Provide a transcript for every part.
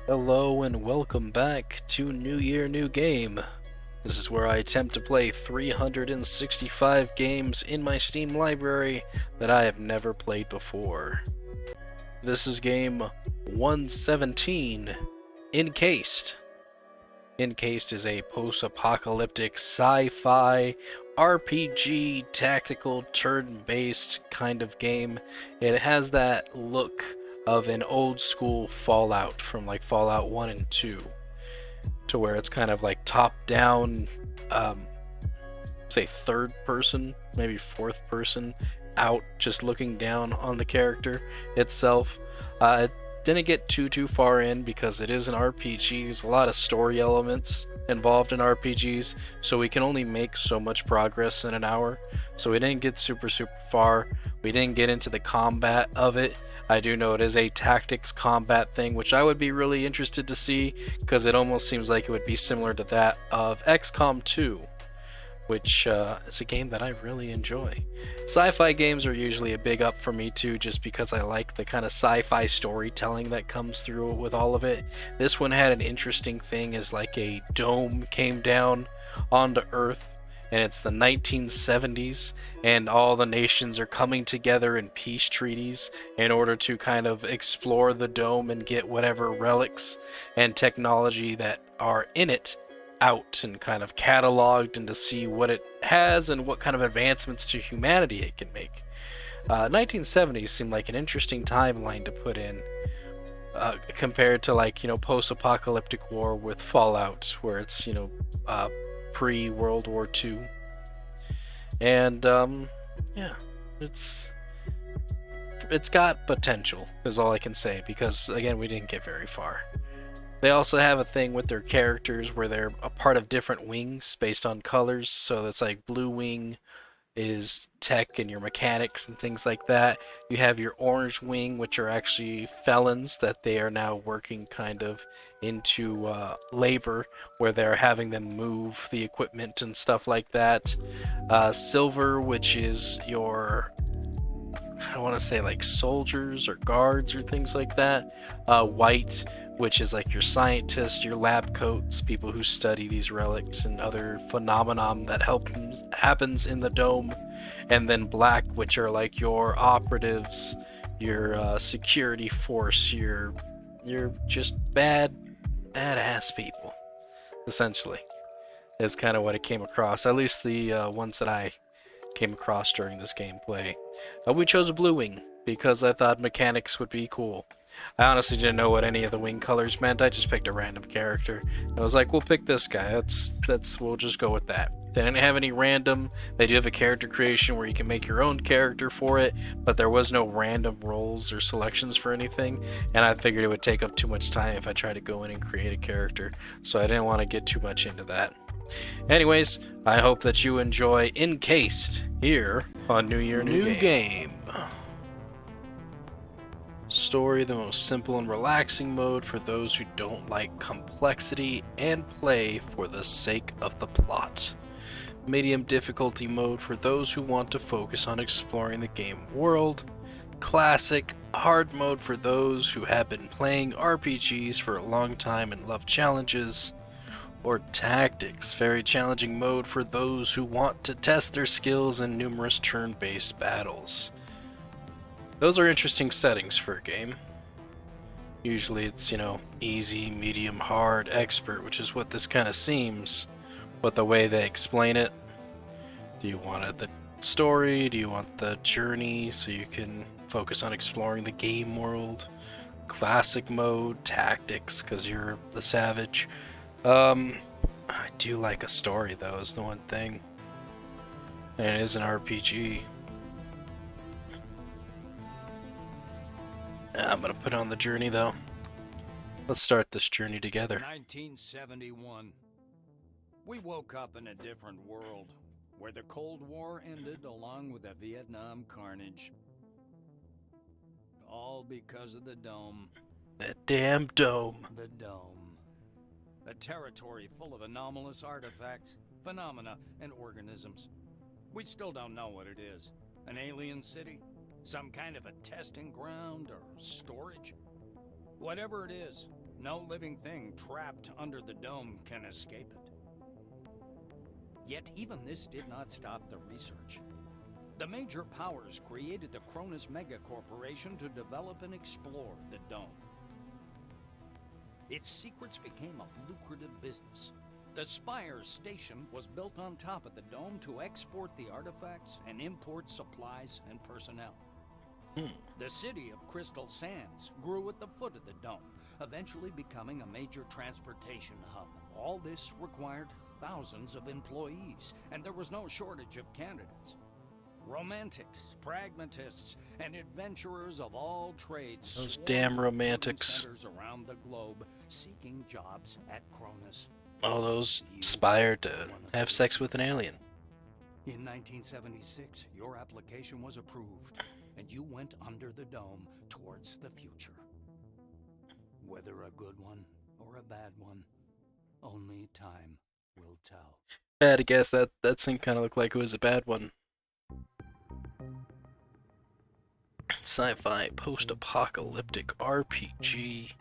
Hello and welcome back to New Year, New Game. This is where I attempt to play 365 games in my Steam library that I have never played before. This is game 117, Encased. Encased is a post-apocalyptic sci-fi RPG tactical turn-based kind of game. It has that look of an old school Fallout from like Fallout 1 and 2, to where it's kind of like top down, say third person, maybe fourth person, out just looking down on the character itself. It didn't get too far in because it is an RPG. There's a lot of story elements involved in RPGs, so we can only make so much progress in an hour. So we didn't get super far. We didn't get into the combat of it. I do know it is a tactics combat thing, which I would be really interested to see, because it almost seems like it would be similar to that of XCOM 2, which is a game that I really enjoy. Sci-fi games are usually a big up for me too, just because I like the kind of sci-fi storytelling that comes through with all of it. This one had an interesting thing, as like a dome came down onto Earth, and it's the 1970s, and all the nations are coming together in peace treaties in order to kind of explore the dome and get whatever relics and technology that are in it out and kind of cataloged, and to see what it has and what kind of advancements to humanity it can make. 1970s seemed like an interesting timeline to put in, compared to like, post-apocalyptic war with Fallout, where it's, pre-World War II. And yeah, it's got potential is all I can say, because again, we didn't get very far. They also have a thing with their characters where they're a part of different wings based on colors. So that's like blue wing is tech and your mechanics and things like that. You have your orange wing, which are actually felons that they are now working kind of into labor, where they're having them move the equipment and stuff like that. Silver, which is your, I want to say like soldiers or guards or things like that. White, which is like your scientists, your lab coats, people who study these relics and other phenomenon that happens in the dome. And then black, which are like your operatives, your security force, your just badass people, essentially, is kind of what it came across. At least the ones that I came across during this gameplay. We chose a blue wing because I thought mechanics would be cool. I honestly didn't know what any of the wing colors meant. I just picked a random character. I was like, we'll pick this guy. We'll just go with that. They didn't have any random. They do have a character creation where you can make your own character for it, but there was no random roles or selections for anything, and I figured it would take up too much time if I tried to go in and create a character, so I didn't want to get too much into that. Anyways, I hope that you enjoy Encased here on New Year, New Game. Story, the most simple and relaxing mode for those who don't like complexity and play for the sake of the plot. Medium difficulty mode for those who want to focus on exploring the game world. Classic hard mode for those who have been playing RPGs for a long time and love challenges. Or tactics, very challenging mode for those who want to test their skills in numerous turn-based battles. Those are interesting settings for a game. Usually it's, easy, medium, hard, expert, which is what this kind of seems, but the way they explain it. Do you want the story? Do you want the journey so you can focus on exploring the game world? Classic mode, tactics, because you're the savage. I do like a story, though, is the one thing. And it is an RPG. I'm gonna put on the journey, though. Let's start this journey together. 1971. We woke up in a different world, where the Cold War ended along with the Vietnam carnage. All because of the dome. That damn dome. The dome. A territory full of anomalous artifacts, phenomena, and organisms. We still don't know what it is. An alien city? Some kind of a testing ground or storage? Whatever it is, No living thing trapped under the dome can escape it. Yet even this did not stop the research. The major powers created the Cronus Megacorporation to develop and explore the dome. Its secrets became a lucrative business. The Spire station was built on top of the dome to export the artifacts and import supplies and personnel. The city of Crystal Sands grew at the foot of the dome, eventually becoming a major transportation hub. All this required thousands of employees, and there was no shortage of candidates. Romantics, pragmatists, and adventurers of all trades. Those damn romantics. Centers around the globe seeking jobs at Cronus. All those aspired to have sex with an alien. In 1976, your application was approved, and you went under the dome towards the future. Whether a good one or a bad one, only time will tell. I had to guess that scene kind of looked like it was a bad one. Sci-fi post-apocalyptic RPG.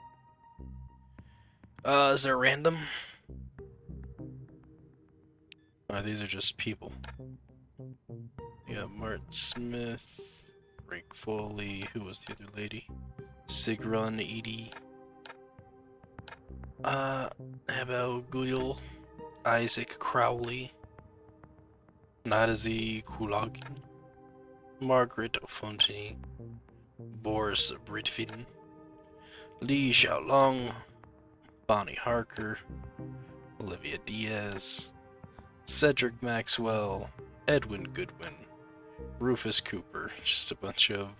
Is there random? Oh, these are just people. You got Martin Smith, Frank Foley, who was the other lady? Sigrun Edie. Abel Guyel, Isaac Crowley, Nadazi Kulagin, Margaret Fontaine, Boris Britvin, Li Xiaolong, Bonnie Harker, Olivia Diaz, Cedric Maxwell, Edwin Goodwin, Rufus Cooper. Just a bunch of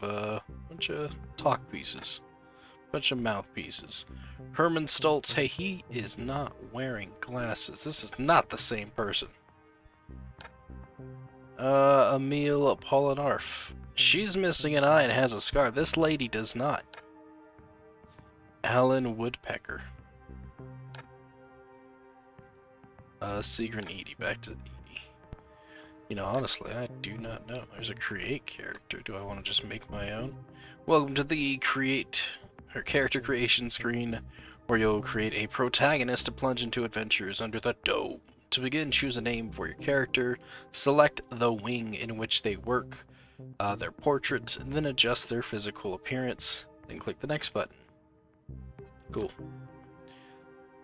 talk pieces, bunch of mouthpieces. Herman Stoltz. Hey, he is not wearing glasses. This is not the same person. Emile Pollinarf. She's missing an eye and has a scar. This lady does not. Alan Woodpecker. Sigrun Edie. Back to Edie. You know, honestly, I do not know. There's a create character. Do I want to just make my own? Welcome to the character creation screen, where you'll create a protagonist to plunge into adventures under the dome. To begin, choose a name for your character, select the wing in which they work, their portrait, and then adjust their physical appearance, then click the next button. Cool.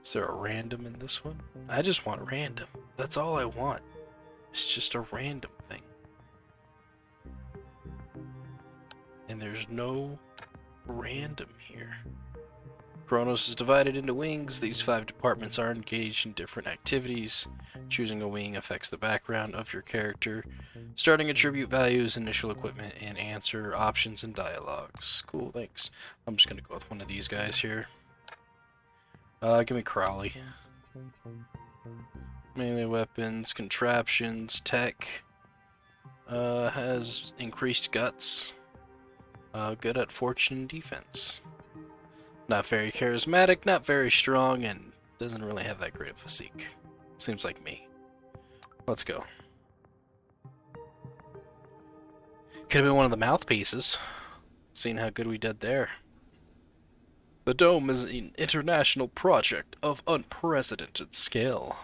Is there a random in this one? I just want random. That's all I want. It's just a random thing. And there's no random here. Kronos is divided into wings. These 5 departments are engaged in different activities. Choosing a wing affects the background of your character. Starting attribute values, initial equipment, and answer options and dialogues. Cool, thanks. I'm just gonna go with one of these guys here. Give me Crowley. Melee weapons, contraptions, tech. Has increased guts. Good at fortune and defense. Not very charismatic, not very strong, and doesn't really have that great of physique. Seems like me. Let's go. Could have been one of the mouthpieces. Seeing how good we did there. The dome is an international project of unprecedented scale.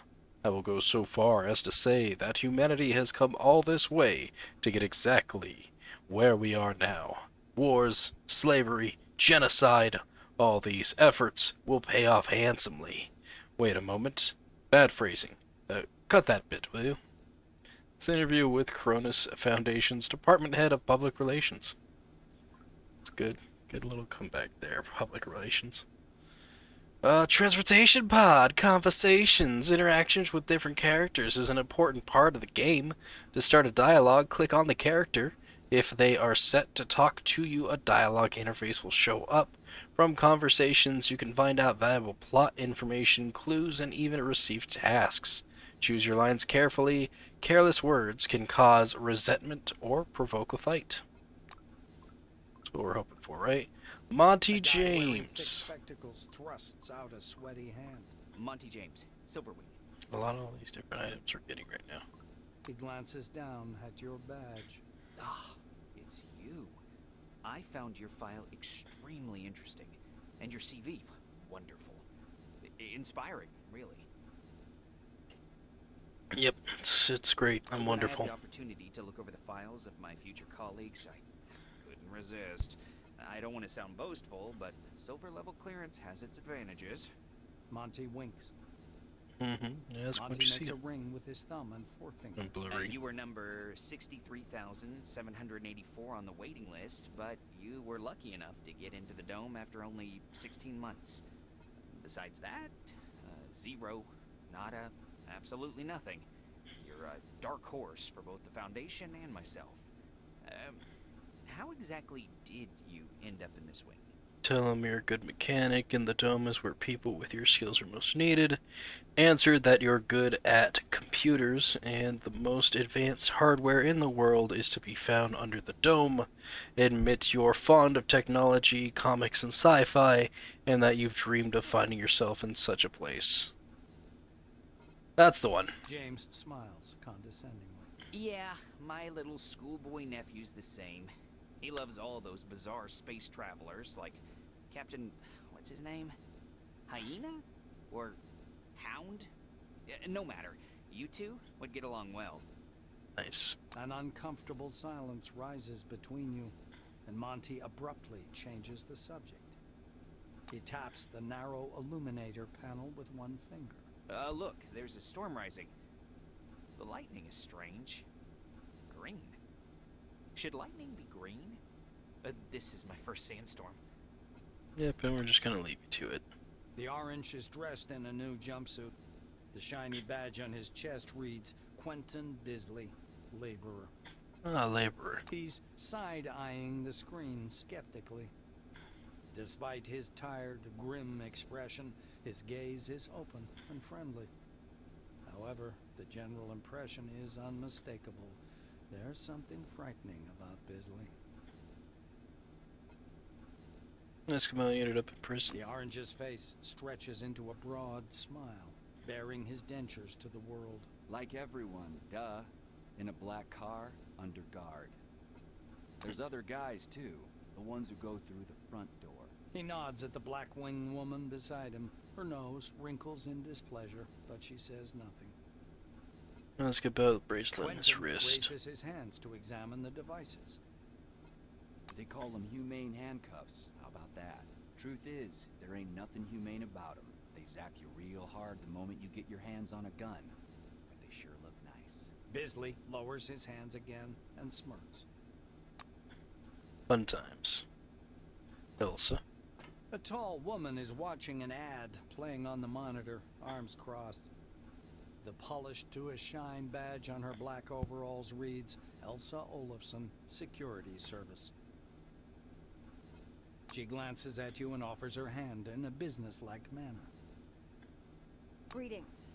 I will go so far as to say that humanity has come all this way to get exactly where we are now. Wars, slavery, genocide, all these efforts will pay off handsomely. Wait a moment. Bad phrasing. Cut that bit, will you? It's an interview with Cronus Foundation's Department Head of Public Relations. It's good. Good little comeback there, public relations. Transportation pod, conversations, interactions with different characters is an important part of the game. To start a dialogue, click on the character. If they are set to talk to you, a dialogue interface will show up. From conversations, you can find out valuable plot information, clues, and even receive tasks. Choose your lines carefully. Careless words can cause resentment or provoke a fight. That's what we're hoping for, right? Monty James. Spectacles thrusts out a sweaty hand. Monty James, Silverwing. A lot of all these different items we're getting right now. He glances down at your badge. Ah, it's you. I found your file extremely interesting, and your CV, wonderful. inspiring, really. Yep, it's great. I'm When wonderful. I had the opportunity to look over the files of my future colleagues, I couldn't resist. I don't want to sound boastful, but silver level clearance has its advantages. Monty winks. Mm-hmm. Yeah, that's what Monty you makes see. a ring with his thumb and forefinger. And blurry. You were number 63,784 on the waiting list, but you were lucky enough to get into the dome after only 16 months. Besides that, zero, nada, absolutely nothing. You're a dark horse for both the Foundation and myself. How exactly did you end up in this wing? Tell him you're a good mechanic, and the dome is where people with your skills are most needed. Answer that you're good at computers, and the most advanced hardware in the world is to be found under the dome. Admit you're fond of technology, comics, and sci-fi, and that you've dreamed of finding yourself in such a place. That's the one. James smiles condescendingly. Yeah, my little schoolboy nephew's the same. He loves all those bizarre space travelers, like Captain... what's his name? Hyena? Or Hound? No matter. You two would get along well. Nice. An uncomfortable silence rises between you, and Monty abruptly changes the subject. He taps the narrow illuminator panel with one finger. Look, there's a storm rising. The lightning is strange. Green. Should lightning be green? This is my first sandstorm. Yep, and we're just gonna leave you to it. The orange is dressed in a new jumpsuit. The shiny badge on his chest reads, Quentin Bisley, laborer. Ah, laborer. He's side-eyeing the screen skeptically. Despite his tired, grim expression, his gaze is open and friendly. However, the general impression is unmistakable. There's something frightening about Bisley. Eskimo ended up in prison. The orange's face stretches into a broad smile, baring his dentures to the world. Like everyone, duh. In a black car, under guard. There's other guys too, the ones who go through the front door. He nods at the black-winged woman beside him. Her nose wrinkles in displeasure, but she says nothing. Let's get about the bracelet on his Quentin wrist. raises his hands to examine the devices. They call them humane handcuffs. How about that? Truth is, there ain't nothing humane about them. They zap you real hard the moment you get your hands on a gun. But they sure look nice. Bisley lowers his hands again and smirks. Fun times. Elsa. A tall woman is watching an ad playing on the monitor, arms crossed. The polished to a shine badge on her black overalls reads, Elsa Olafson, Security Service. She glances at you and offers her hand in a businesslike manner. Greetings.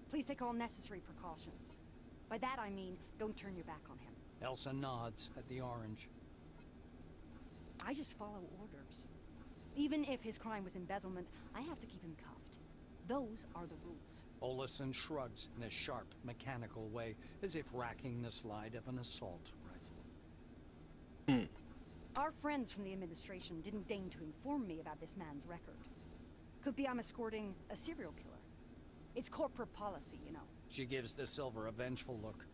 Please take all necessary precautions. By that I mean, don't turn your back on him. Elsa nods at the orange. I just follow orders. Even if his crime was embezzlement, I have to keep him cuffed. Those are the rules. Olafson shrugs in a sharp, mechanical way, as if racking the slide of an assault rifle. Our friends from the administration didn't deign to inform me about this man's record. Could be I'm escorting a serial killer. It's corporate policy, you know. She gives the silver a vengeful look.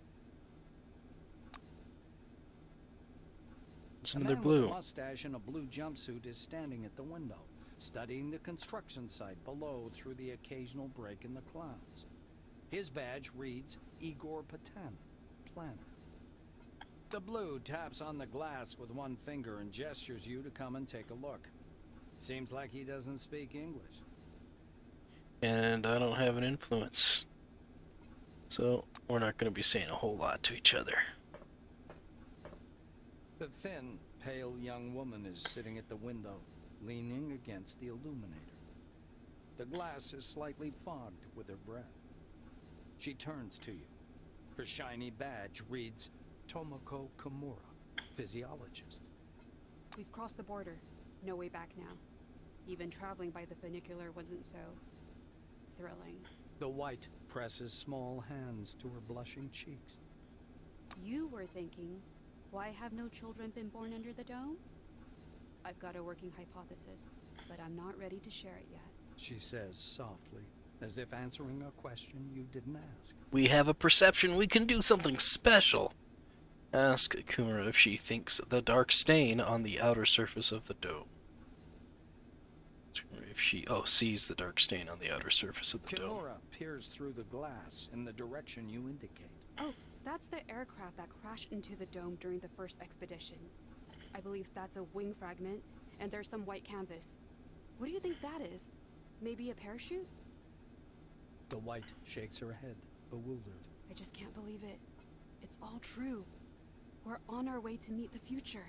It's A another man blue. with a mustache and a blue jumpsuit is standing at the window, studying the construction site below through the occasional break in the clouds. His badge reads Igor Patan, planner. The blue taps on the glass with one finger and gestures you to come and take a look. Seems like he doesn't speak English. And I don't have an influence. So we're not going to be saying a whole lot to each other. The thin, pale young woman is sitting at the window, leaning against the illuminator. The glass is slightly fogged with her breath. She turns to you. Her shiny badge reads Tomoko Kimura, physiologist. We've crossed the border. No way back now. Even traveling by the funicular wasn't so thrilling. The white presses small hands to her blushing cheeks. You were thinking, why have no children been born under the dome? I've got a working hypothesis, but I'm not ready to share it yet. she says softly, as if answering a question you didn't ask. We have a perception we can do something special. Ask Kumara if she thinks the dark stain on the outer surface of the dome. If she sees the dark stain on the outer surface of the dome. Kimura peers through the glass in the direction you indicate. Oh, that's the aircraft that crashed into the dome during the first expedition. I believe that's a wing fragment, and there's some white canvas. What do you think that is? Maybe a parachute? The white shakes her head, bewildered. I just can't believe it. It's all true. We're on our way to meet the future.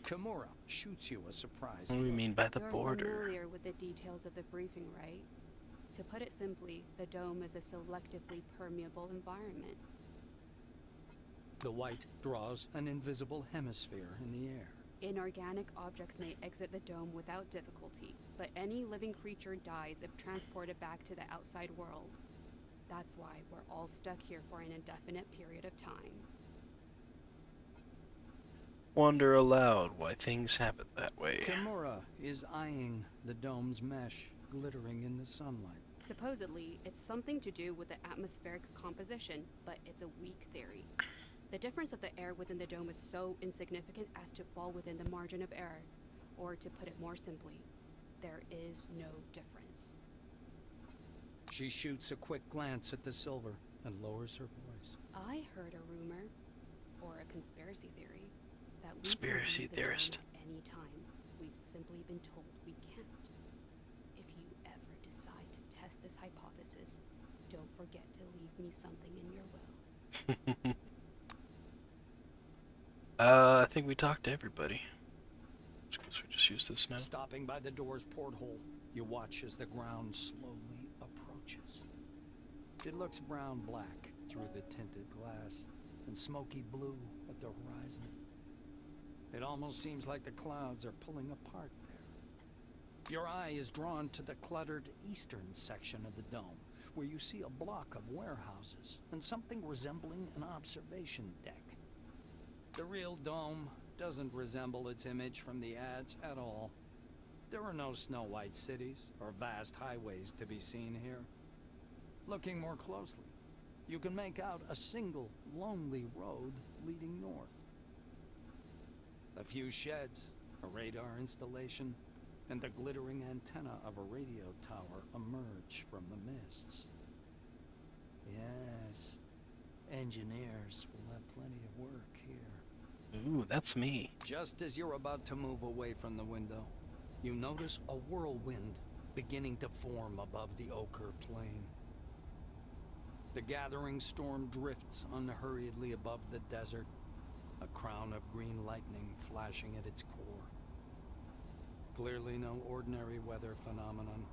Kimura shoots you a surprise. What do we mean by the You're border? familiar with the details of the briefing, right? To put it simply, the dome is a selectively permeable environment. The white draws an invisible hemisphere in the air. Inorganic objects may exit the dome without difficulty, but any living creature dies if transported back to the outside world. That's why we're all stuck here for an indefinite period of time. Wonder aloud why things happen that way. Kimura is eyeing the dome's mesh, glittering in the sunlight. Supposedly, it's something to do with the atmospheric composition, but it's a weak theory. The difference of the air within the dome is so insignificant as to fall within the margin of error. Or to put it more simply, there is no difference. She shoots a quick glance at the silver and lowers her voice. I heard a rumor, or a conspiracy theory, that we Conspiracy can leave the dome theorist. at any time. We've simply been told we can't. If you ever decide to test this hypothesis, don't forget to leave me something in your will. I think we talked to everybody. Suppose we just use this now. Stopping by the door's porthole, you watch as the ground slowly approaches. It looks brown-black through the tinted glass and smoky blue at the horizon. It almost seems like the clouds are pulling apart there. Your eye is drawn to the cluttered eastern section of the dome, where you see a block of warehouses and something resembling an observation deck. The real dome doesn't resemble its image from the ads at all. There are no snow-white cities or vast highways to be seen here. Looking more closely, you can make out a single, lonely road leading north. A few sheds, a radar installation, and the glittering antenna of a radio tower emerge from the mists. Yes, engineers will have plenty of work here. Ooh, that's me. Just as you're about to move away from the window, you notice a whirlwind beginning to form above the ochre plain. The gathering storm drifts unhurriedly above the desert, a crown of green lightning flashing at its core. Clearly no ordinary weather phenomenon.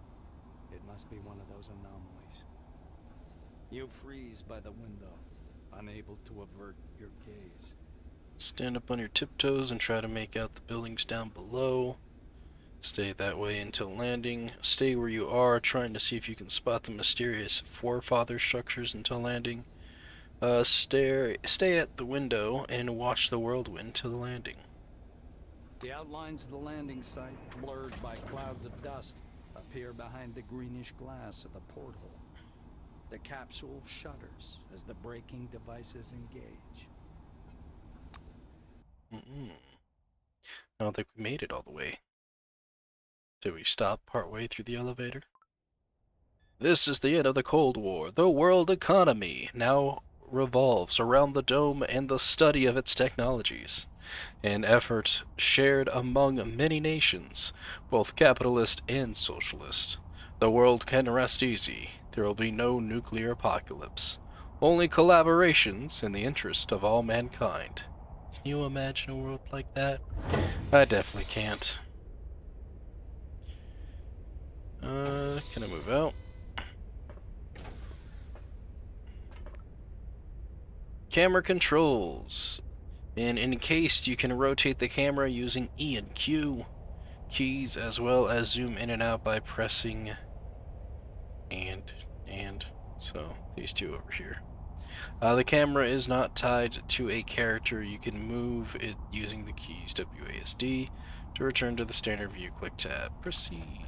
It must be one of those anomalies. You freeze by the window, unable to avert your gaze. Stand up on your tiptoes and try to make out the buildings down below. Stay that way until landing. Stay where you are, trying to see if you can spot the mysterious forefather structures until landing. Stay at the window and watch the whirlwind till the landing. The outlines of the landing site, blurred by clouds of dust, appear behind the greenish glass of the porthole. The capsule shudders as the braking devices engage. I don't think we made it all the way. Did we stop partway through the elevator? This is the end of the Cold War. The world economy now revolves around the dome and the study of its technologies. An effort shared among many nations, both capitalist and socialist. The world can rest easy. There will be no nuclear apocalypse. Only collaborations in the interest of all mankind. Can you imagine a world like that? I definitely can't. Can I move out? Camera controls. In Encased, you can rotate the camera using E and Q keys, as well as zoom in and out by pressing and so these two over here. The camera is not tied to a character. You can move it using the keys WASD. To return to the standard view, click tab. Proceed.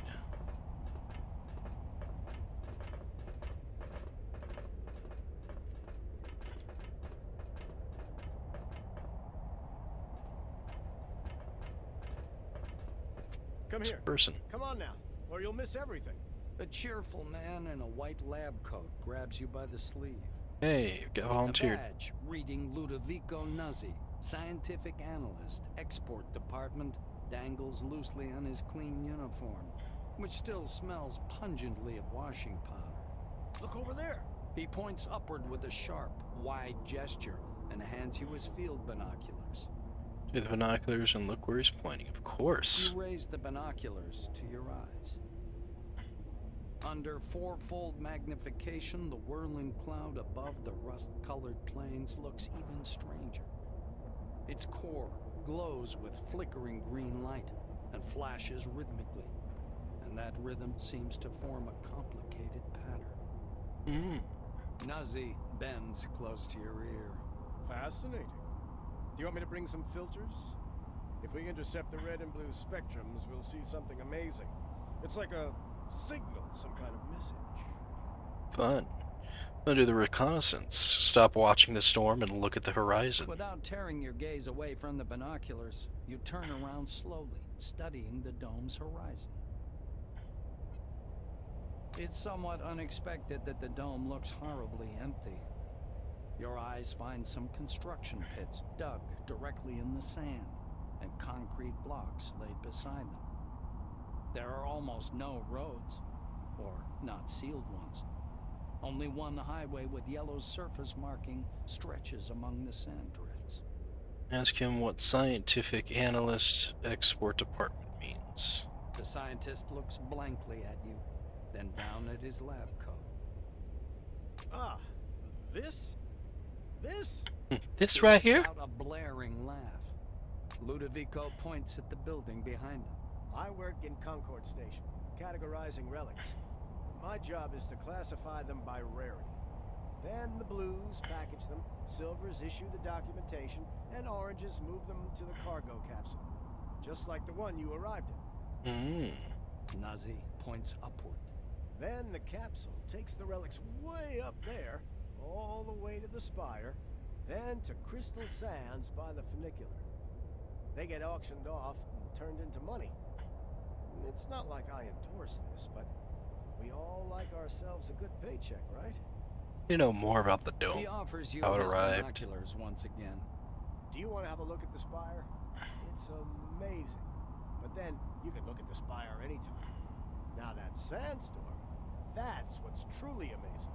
Come It's a here. person. Come on now, or you'll miss everything. A cheerful man in a white lab coat grabs you by the sleeve. Hey, got A volunteered. badge reading Ludovico Nuzzi, scientific analyst, export department, dangles loosely on his clean uniform, which still smells pungently of washing powder. Look over there. He points upward with a sharp, wide gesture and hands you his field binoculars. Do the binoculars and look where he's pointing, of course. You raise the binoculars to your eyes. Under fourfold magnification, the whirling cloud above the rust-colored plains looks even stranger. Its core glows with flickering green light and flashes rhythmically, and that rhythm seems to form a complicated pattern. Nuzzi bends close to your ear. Fascinating. Do you want me to bring some filters? If we intercept the red and blue spectrums, we'll see something amazing. It's like a signal, some kind of message. Fun. I'll do the reconnaissance. Stop watching the storm and look at the horizon. Without tearing your gaze away from the binoculars, you turn around slowly, studying the dome's horizon. It's somewhat unexpected that the dome looks horribly empty. Your eyes find some construction pits dug directly in the sand, and concrete blocks laid beside them. There are almost no roads, or not sealed ones. Only one highway with yellow surface marking stretches among the sand drifts. Ask him what scientific analyst export department means. The scientist looks blankly at you, then down at his lab coat. Ah, this? This? This right He lets here? out a blaring laugh. Ludovico points at the building behind him. I work in Concord Station, categorizing relics. My job is to classify them by rarity. Then the blues package them, silvers issue the documentation, and oranges move them to the cargo capsule. Just like the one you arrived in. Nuzzi points upward. Then the capsule takes the relics way up there, all the way to the spire, then to Crystal Sands by the funicular. They get auctioned off and turned into money. It's not like I endorse this, but we all like ourselves a good paycheck, right? You know more about the dome. He offers you How it his arrived. binoculars once again. Do you want to have a look at the spire? It's amazing. But then you can look at the spire anytime. Now that sandstorm, that's what's truly amazing.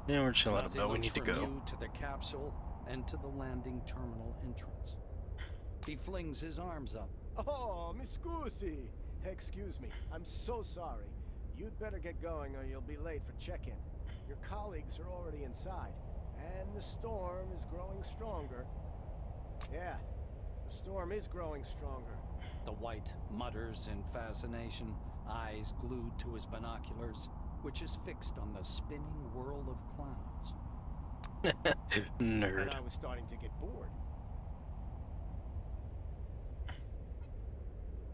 Yeah, we're just letting Nuzzi him know we looks need to from go. you to the capsule and to the landing terminal entrance. He flings his arms up. Oh, mi scusi. Excuse me, I'm so sorry. You'd better get going or you'll be late for check-in. Your colleagues are already inside, and the storm is growing stronger. Yeah, the storm is growing stronger. The white mutters in fascination, eyes glued to his binoculars, which is fixed on the spinning whirl of clouds. Nerd. And I was starting to get bored.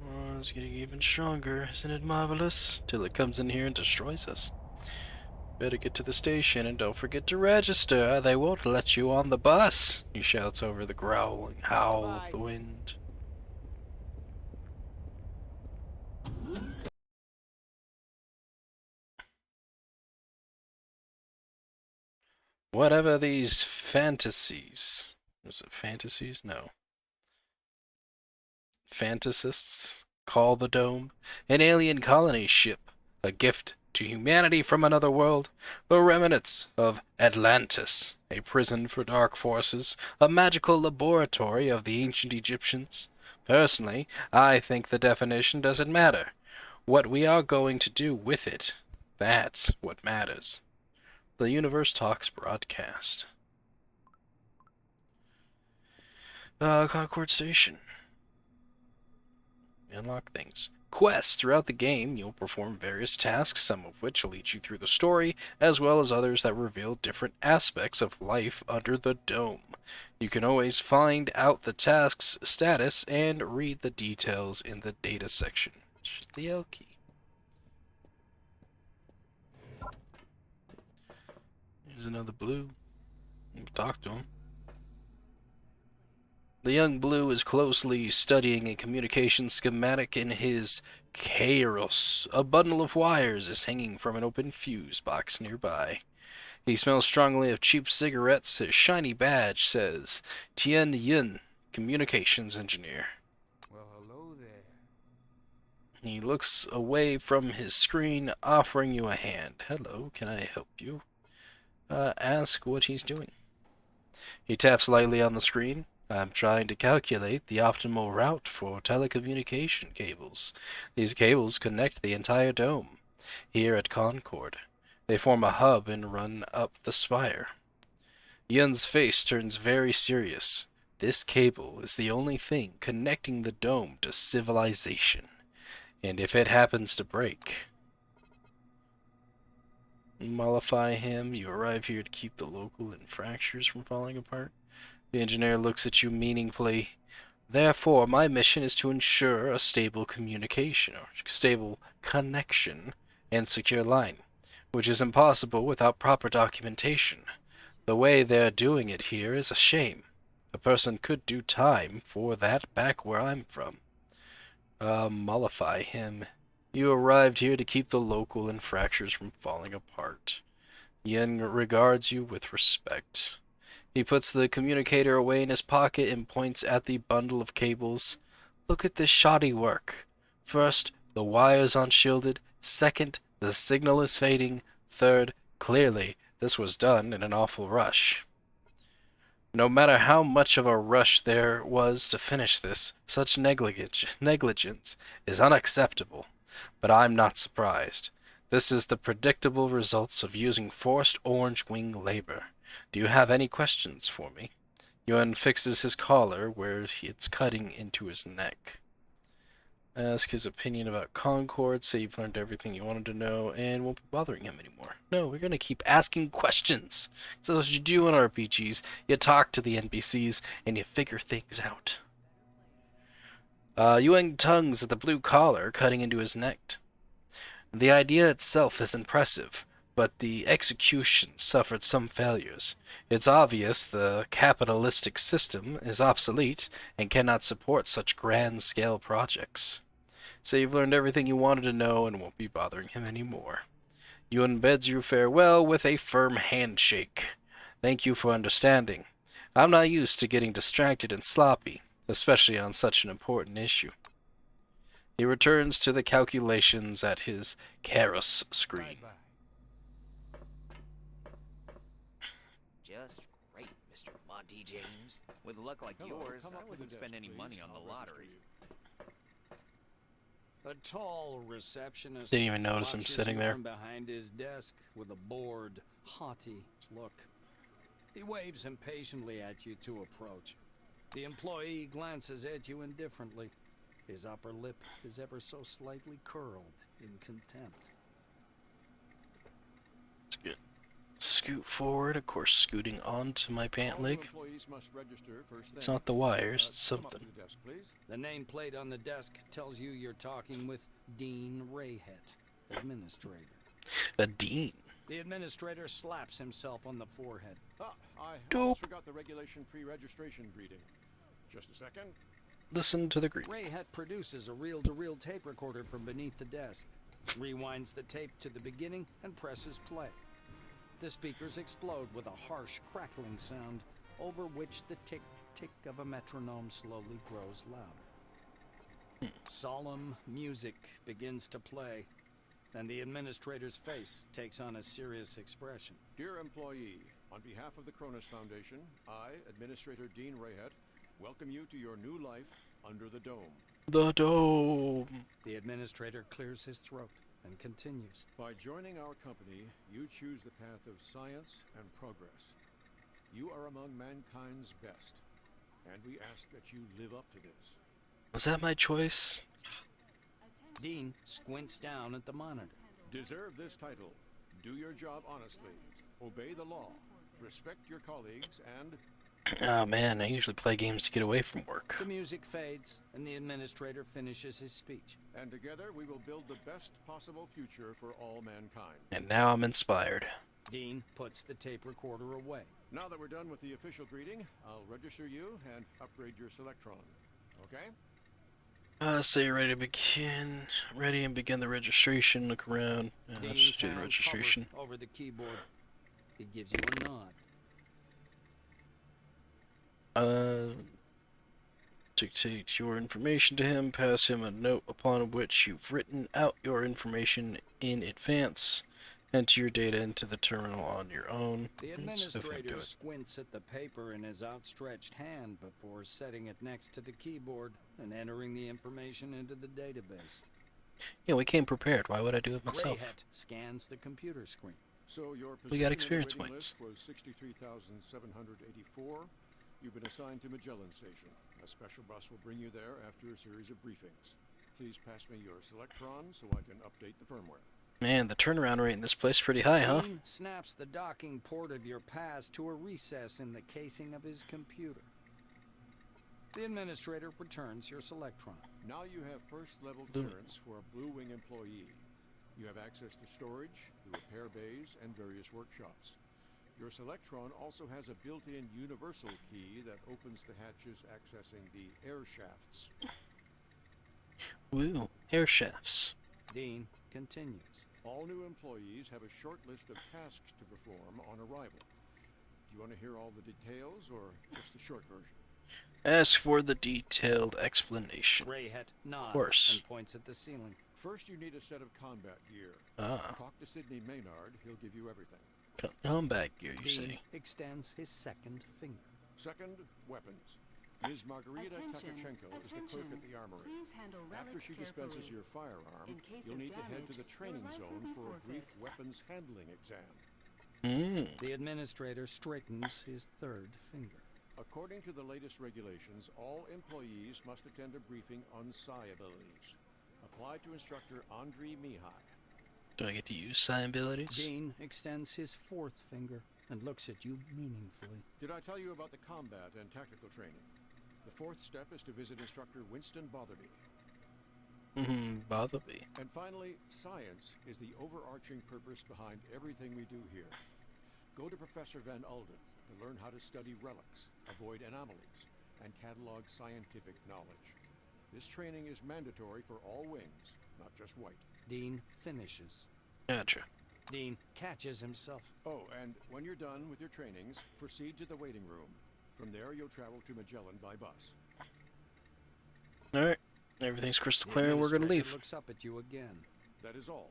Oh, it's getting even stronger, isn't it marvelous? Till it comes in here and destroys us. Better get to the station and don't forget to register. They won't let you on the bus. He shouts over the growling howl of the wind. Whatever these fantasies. Was it fantasies? No. Fantasists call the dome an alien colony ship, a gift to humanity from another world, the remnants of Atlantis, a prison for dark forces, a magical laboratory of the ancient Egyptians. Personally, I think the definition doesn't matter. What we are going to do with it, that's what matters. The Universe Talks broadcast. Concord Station. Unlock things. Quests. Throughout the game, you'll perform various tasks, some of which will lead you through the story, as well as others that reveal different aspects of life under the dome. You can always find out the task's status and read the details in the data section, which is the L key. Here's another blue. You can talk to him. The young blue is closely studying a communication schematic in his Kairos. A bundle of wires is hanging from an open fuse box nearby. He smells strongly of cheap cigarettes. His shiny badge says Tien Yin, Communications Engineer. Well, hello there. He looks away from his screen, offering you a hand. Hello, can I help you? Ask what he's doing. He taps lightly on the screen. I'm trying to calculate the optimal route for telecommunication cables. These cables connect the entire dome. Here at Concord, they form a hub and run up the spire. Yun's face turns very serious. This cable is the only thing connecting the dome to civilization. And if it happens to break, mollify him. You arrive here to keep the local infrastructures from falling apart. The engineer looks at you meaningfully. Therefore, my mission is to ensure a stable communication, or stable connection, and secure line, which is impossible without proper documentation. The way they're doing it here is a shame. A person could do time for that back where I'm from. Mollify him. You arrived here to keep the local infrastructures from falling apart. Yin regards you with respect. He puts the communicator away in his pocket and points at the bundle of cables. Look at this shoddy work. First, the wire's unshielded. Second, the signal is fading. Third, clearly, this was done in an awful rush. No matter how much of a rush there was to finish this, such negligence is unacceptable. But I'm not surprised. This is the predictable results of using forced orange wing labor. Do you have any questions for me? Yuan fixes his collar where it's cutting into his neck. Ask his opinion about Concord, say you've learned everything you wanted to know, and won't be bothering him anymore. No, we're going to keep asking questions. So that's what you do in RPGs. You talk to the NPCs, and you figure things out. Yuan tugs at the blue collar, cutting into his neck. The idea itself is impressive, but the execution suffered some failures. It's obvious the capitalistic system is obsolete and cannot support such grand-scale projects. So you've learned everything you wanted to know and won't be bothering him anymore. Yuan bids you farewell with a firm handshake. Thank you for understanding. I'm not used to getting distracted and sloppy, especially on such an important issue. He returns to the calculations at his Kairos screen. Just great, Mr. Monty James. With luck like yours, I wouldn't spend any money on the lottery. A tall receptionist Didn't even notice him watches sitting there. from behind his desk with a bored, haughty look. He waves impatiently at you to approach. The employee glances at you indifferently. His upper lip is ever so slightly curled in contempt. That's good. Scoot forward, of course, scooting onto my pant leg. It's not the wires, it's something. The nameplate on the desk tells you you're talking with Dean Rayhet, administrator. The dean. The administrator slaps himself on the forehead. I Dope. forgot the regulation pre-registration greeting. Just a second. Listen to the greet. Rayhet produces a reel-to-reel tape recorder from beneath the desk, rewinds the tape to the beginning, and presses play. The speakers explode with a harsh, crackling sound, over which the tick-tick of a metronome slowly grows louder. Solemn music begins to play, and the administrator's face takes on a serious expression. Dear employee, on behalf of the Cronus Foundation, I, Administrator Dean Rayhet, welcome you to your new life under the dome. The dome. The administrator clears his throat and continues. By joining our company, you choose the path of science and progress. You are among mankind's best, and we ask that you live up to this. Was that my choice? Dean squints down at the monitor. Deserve this title. Do your job honestly. Obey the law. Respect your colleagues and... Oh man, I usually play games to get away from work. The music fades, and the administrator finishes his speech. And together we will build the best possible future for all mankind. And now I'm inspired. Dean puts the tape recorder away. Now that we're done with the official greeting, I'll register you and upgrade your Selectron. Okay? So you're ready to begin. Ready and begin the registration. Look around. Let's Dean's just do the hands registration. hover over the keyboard. He gives you a nod. Dictate your information to him. Pass him a note upon which you've written out your information in advance. Enter your data into the terminal on your own. The Let's see if we can do administrator it. squints at the paper in his outstretched hand before setting it next to the keyboard and entering the information into the database. Yeah, we came prepared. Why would I do it myself? Greyhat scans the computer screen. So your position We got in the experience waiting points. list was 63,784. You've been assigned to Magellan Station. A special bus will bring you there after a series of briefings. Please pass me your Selectron so I can update the firmware. Man, the turnaround rate in this place is pretty high, huh? Dean snaps the docking port of your pass to a recess in the casing of his computer. The administrator returns your Selectron. Now you have first-level clearance for a Blue Wing employee. You have access to storage, the repair bays, and various workshops. Your Selectron also has a built-in universal key that opens the hatches accessing the air shafts. Woo, air shafts. Dean continues. All new employees have a short list of tasks to perform on arrival. Do you want to hear all the details or just the short version? Ask for the detailed explanation. Greyhat nods course. and points at the ceiling. First, you need a set of combat gear. Ah, Talk to Sidney Maynard. He'll give you everything. combat gear, you Dean say? extends his second finger. Second, weapons. Ms. Margarita Takachenko is the clerk at the armory. After she dispenses your firearm, you'll need to head to the training zone for a brief weapons handling exam. The administrator straightens his third finger. According to the latest regulations, all employees must attend a briefing on psi abilities. Apply to instructor Andriy Mihai. Do I get to use psi abilities? Dean extends his fourth finger and looks at you meaningfully. Did I tell you about the combat and tactical training? The fourth step is to visit instructor Winston Botherby. Botherby. And finally, science is the overarching purpose behind everything we do here. Go to Professor Van Ulden to learn how to study relics, avoid anomalies, and catalog scientific knowledge. This training is mandatory for all wings, not just White. Dean finishes. Gotcha. Dean catches himself. Oh, and when you're done with your trainings, proceed to the waiting room. From there, you'll travel to Magellan by bus. Alright, everything's crystal The clear and we're gonna administrator leave. looks up at you again. That is all.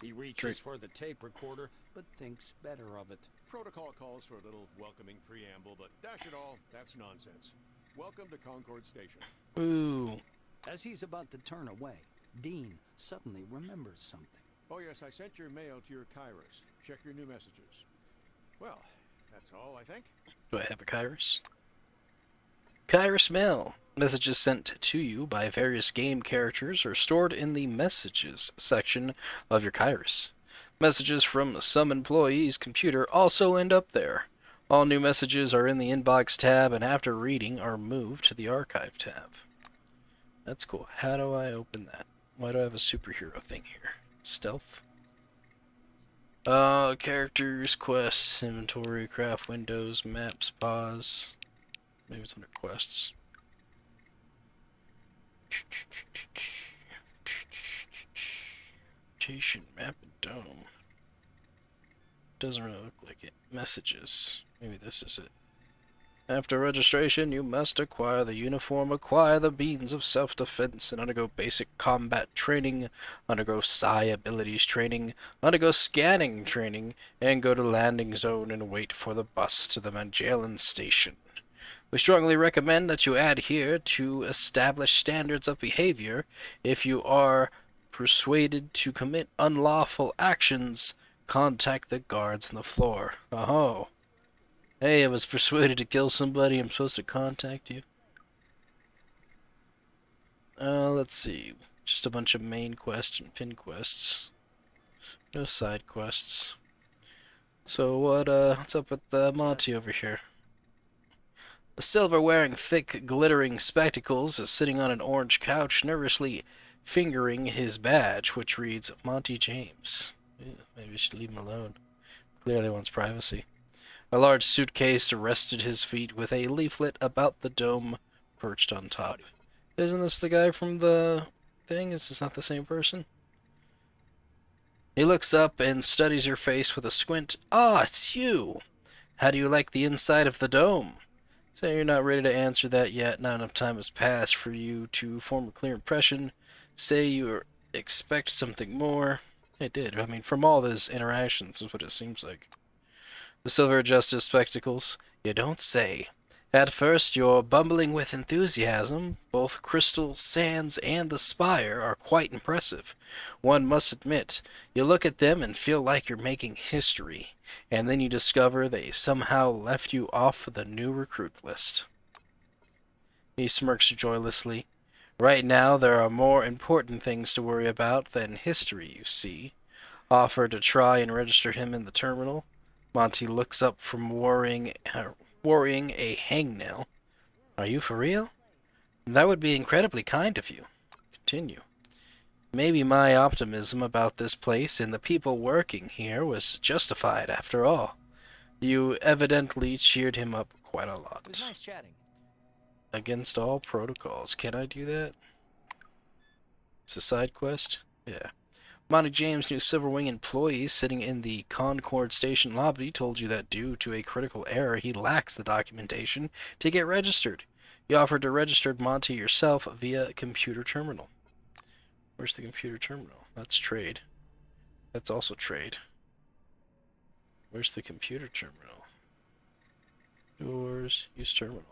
He reaches Great. for the tape recorder, but thinks better of it. Protocol calls for a little welcoming preamble, but dash it all, that's nonsense. Welcome to Concord Station. Ooh. As he's about to turn away, Dean suddenly remembers something. Oh yes, I sent your mail to your Kairos. Check your new messages. Well, that's all, I think. Do I have a Kairos? Kairos mail. Messages sent to you by various game characters are stored in the messages section of your Kairos. Messages from some employee's computer also end up there. All new messages are in the inbox tab and after reading are moved to the archive tab. That's cool. How do I open that? Why do I have a superhero thing here? Stealth? Characters, quests, inventory, craft windows, maps, pause. Maybe it's under quests. Station, map, and dome. Doesn't really look like it. Messages. Maybe this is it. After registration, you must acquire the uniform, acquire the means of self-defense, and undergo basic combat training, undergo psi abilities training, undergo scanning training, and go to landing zone and wait for the bus to the Magellan Station. We strongly recommend that you adhere to established standards of behavior. If you are persuaded to commit unlawful actions, contact the guards on the floor. Oh. Hey, I was persuaded to kill somebody. I'm supposed to contact you. Let's see. Just a bunch of main quests and pin quests. No side quests. So what's up with Monty over here? A silver wearing thick, glittering spectacles is sitting on an orange couch, nervously fingering his badge, which reads Monty James. Ew, maybe we should leave him alone. Clearly wants privacy. A large suitcase rested his feet with a leaflet about the dome perched on top. Isn't this the guy from the thing? Is this not the same person? He looks up and studies your face with a squint. Ah, it's you! How do you like the inside of the dome? So you're not ready to answer that yet. Not enough time has passed for you to form a clear impression. Say you expect something more. It did. I mean, from all his interactions is what it seems like. The silver adjusts his spectacles. You don't say. At first, you're bumbling with enthusiasm. Both Crystal Sands and the Spire are quite impressive. One must admit, you look at them and feel like you're making history, and then you discover they somehow left you off the new recruit list. He smirks joylessly. Right now, there are more important things to worry about than history, you see. Offer to try and register him in the terminal. Monty looks up from worrying a hangnail. Are you for real? That would be incredibly kind of you. Continue. Maybe my optimism about this place and the people working here was justified after all. You evidently cheered him up quite a lot. It was nice chatting. Against all protocols. Can I do that? It's a side quest? Yeah. Monty James, new Silverwing employee sitting in the Concord station lobby, told you that due to a critical error, he lacks the documentation to get registered. You offered to register Monty yourself via computer terminal. Where's the computer terminal? That's trade. That's also trade. Where's the computer terminal? Doors, use terminal.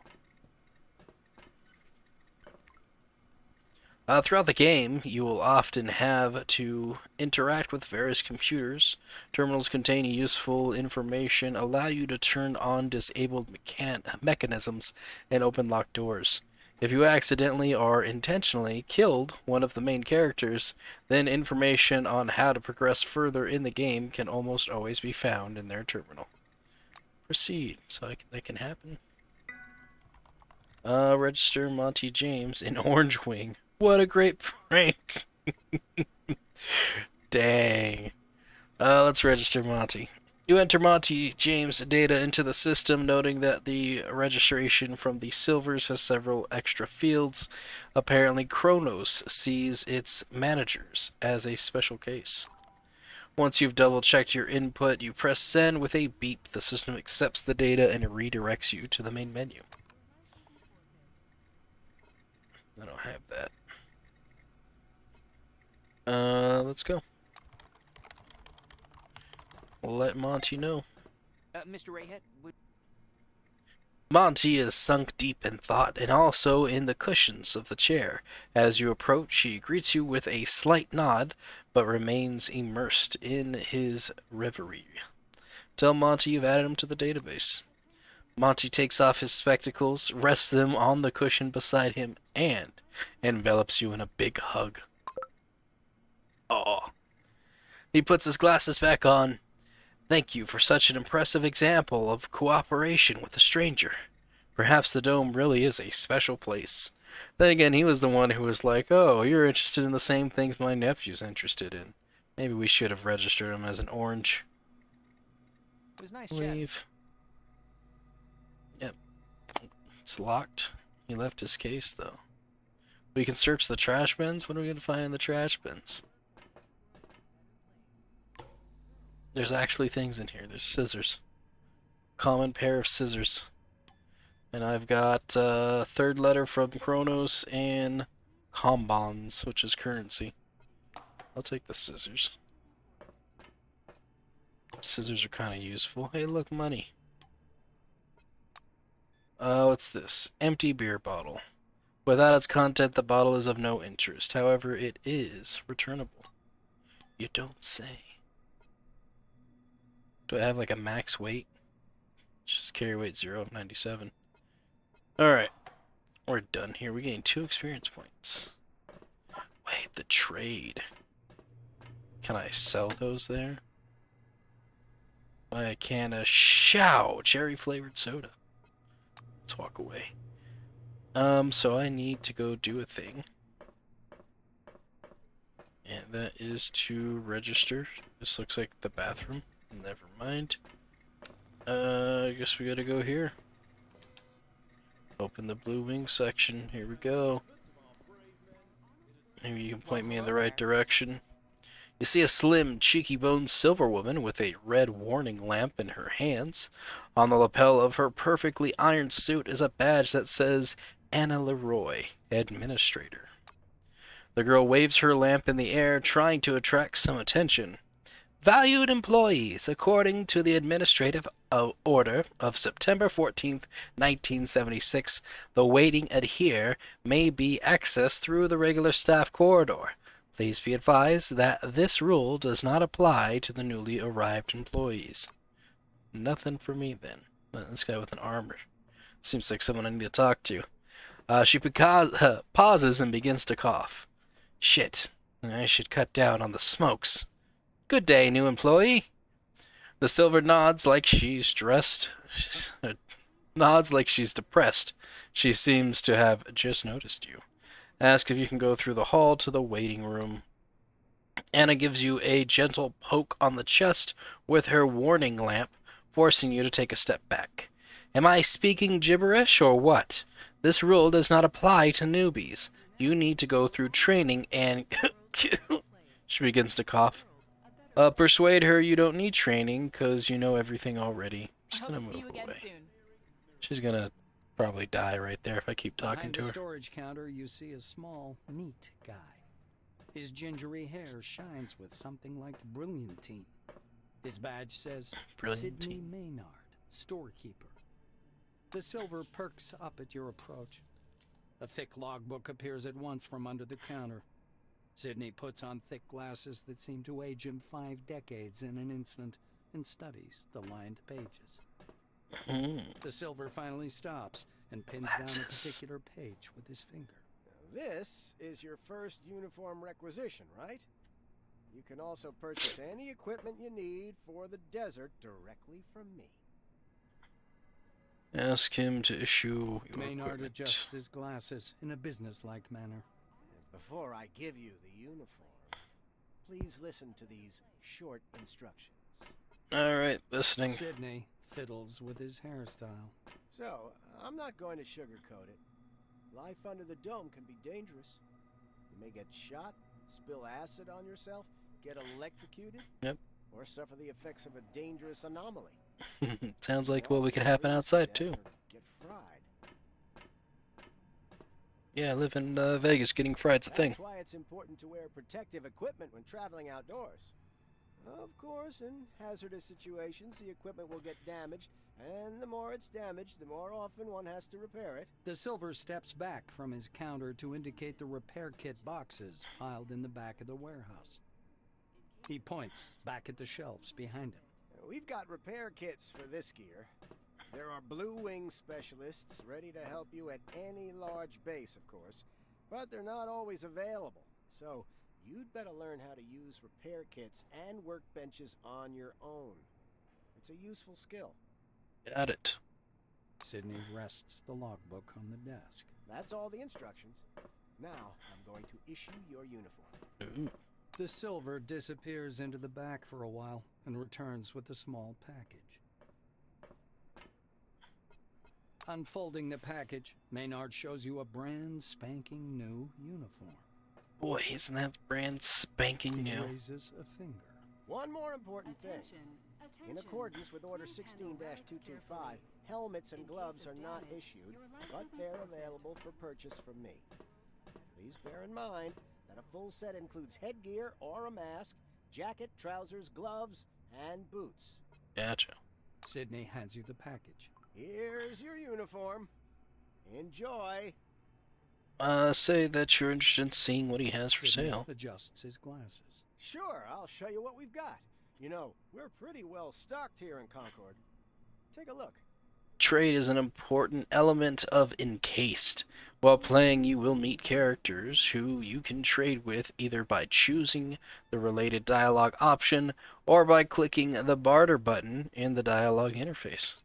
Throughout the game, you will often have to interact with various computers. Terminals contain useful information, allow you to turn on disabled mechanisms, and open locked doors. If you accidentally or intentionally killed one of the main characters, then information on how to progress further in the game can almost always be found in their terminal. Proceed. So that can happen. Register Monty James in Orange Wing. What a great prank. Dang. Let's register Monty. You enter Monty James' data into the system, noting that the registration from the Silvers has several extra fields. Apparently, Kronos sees its managers as a special case. Once you've double-checked your input, you press send with a beep. The system accepts the data and redirects you to the main menu. I don't have that. Let's go. We'll let Monty know. Mr. Rayhead, Monty is sunk deep in thought and also in the cushions of the chair. As you approach, he greets you with a slight nod, but remains immersed in his reverie. Tell Monty you've added him to the database. Monty takes off his spectacles, rests them on the cushion beside him, and envelops you in a big hug. Aw. He puts his glasses back on. Thank you for such an impressive example of cooperation with a stranger. Perhaps the Dome really is a special place. Then again, he was the one who was like, oh, you're interested in the same things my nephew's interested in. Maybe we should have registered him as an orange. it was nice Leave. Yep. It's locked. He left his case, though. We can search the trash bins. What are we going to find in the trash bins? There's actually things in here. There's scissors. Common pair of scissors. And I've got third letter from Kronos and Combons, which is currency. I'll take the scissors. Scissors are kind of useful. Hey, look, money. What's this? Empty beer bottle. Without its content, the bottle is of no interest. However, it is returnable. You don't say. Do I have like a max weight? Just carry weight 0 of 97. Alright. We're done here. We gained 2 experience points. Wait, the trade. Can I sell those there? Buy a can of Shao cherry flavored soda. Let's walk away. So I need to go do a thing. And that is to register. This looks like the bathroom. Never mind. I guess we gotta go here. Open the blue wing section. Here we go. Maybe you can point me in the right direction. You see a slim, cheeky-boned silver woman with a red warning lamp in her hands. On the lapel of her perfectly ironed suit is a badge that says Anna Leroy, Administrator. The girl waves her lamp in the air, trying to attract some attention. Valued employees, according to the Administrative Order of September 14th, 1976, the waiting adhere may be accessed through the regular staff corridor. Please be advised that this rule does not apply to the newly arrived employees. Nothing for me then. This guy with an armor seems like someone I need to talk to. She pauses and begins to cough. Shit, I should cut down on the smokes. Good day, new employee. The silver nods like she's depressed. She seems to have just noticed you. Ask if you can go through the hall to the waiting room. Anna gives you a gentle poke on the chest with her warning lamp, forcing you to take a step back. Am I speaking gibberish or what? This rule does not apply to newbies. You need to go through training and... She begins to cough. Persuade her you don't need training, because you know everything already. Just gonna move away. She's gonna probably die right there if I keep talking to her. Behind the storage counter, you see a small, neat guy. His gingery hair shines with something like brilliantine. His badge says Sidney Maynard, storekeeper. The silver perks up at your approach. A thick logbook appears at once from under the counter. Sidney puts on thick glasses that seem to age him 5 decades in an instant and studies the lined pages. The silver finally stops and pins down a particular page with his finger. This is your first uniform requisition, right? You can also purchase any equipment you need for the desert directly from me. Ask him to issue your Maynard equipment. adjusts his glasses in a businesslike manner. Before I give you the uniform, please listen to these short instructions. Alright, listening. Sidney fiddles with his hairstyle. So, I'm not going to sugarcoat it. Life under the dome can be dangerous. You may get shot, spill acid on yourself, get electrocuted, Yep. or suffer the effects of a dangerous anomaly. Sounds like what could happen outside too. Get fried. Yeah, I live in Vegas. Getting fried's a thing. That's why it's important to wear protective equipment when traveling outdoors. Of course, in hazardous situations, the equipment will get damaged, and the more it's damaged, the more often one has to repair it. The silver steps back from his counter to indicate the repair kit boxes piled in the back of the warehouse. He points back at the shelves behind him. We've got repair kits for this gear. There are Blue Wing specialists ready to help you at any large base, of course, but they're not always available. So you'd better learn how to use repair kits and workbenches on your own. It's a useful skill. Got it. Sidney rests the logbook on the desk. That's all the instructions. Now I'm going to issue your uniform. Ooh. The silver disappears into the back for a while and returns with a small package. Unfolding the package, Maynard shows you a brand spanking new uniform. Boy, isn't that brand spanking He new? raises a finger. One more important thing. In accordance with Order 16-225, helmets and gloves are not issued, but they're available for purchase from me. Please bear in mind that a full set includes headgear or a mask, jacket, trousers, gloves, and boots. Gotcha. Sidney hands you the package. Here's your uniform. Enjoy. Say that you're interested in seeing what he has for Sidney sale. adjusts his glasses. Sure, I'll show you what we've got. You know, we're pretty well stocked here in Concord. Take a look. Trade is an important element of Encased. While playing, you will meet characters who you can trade with either by choosing the related dialogue option or by clicking the barter button in the dialogue interface.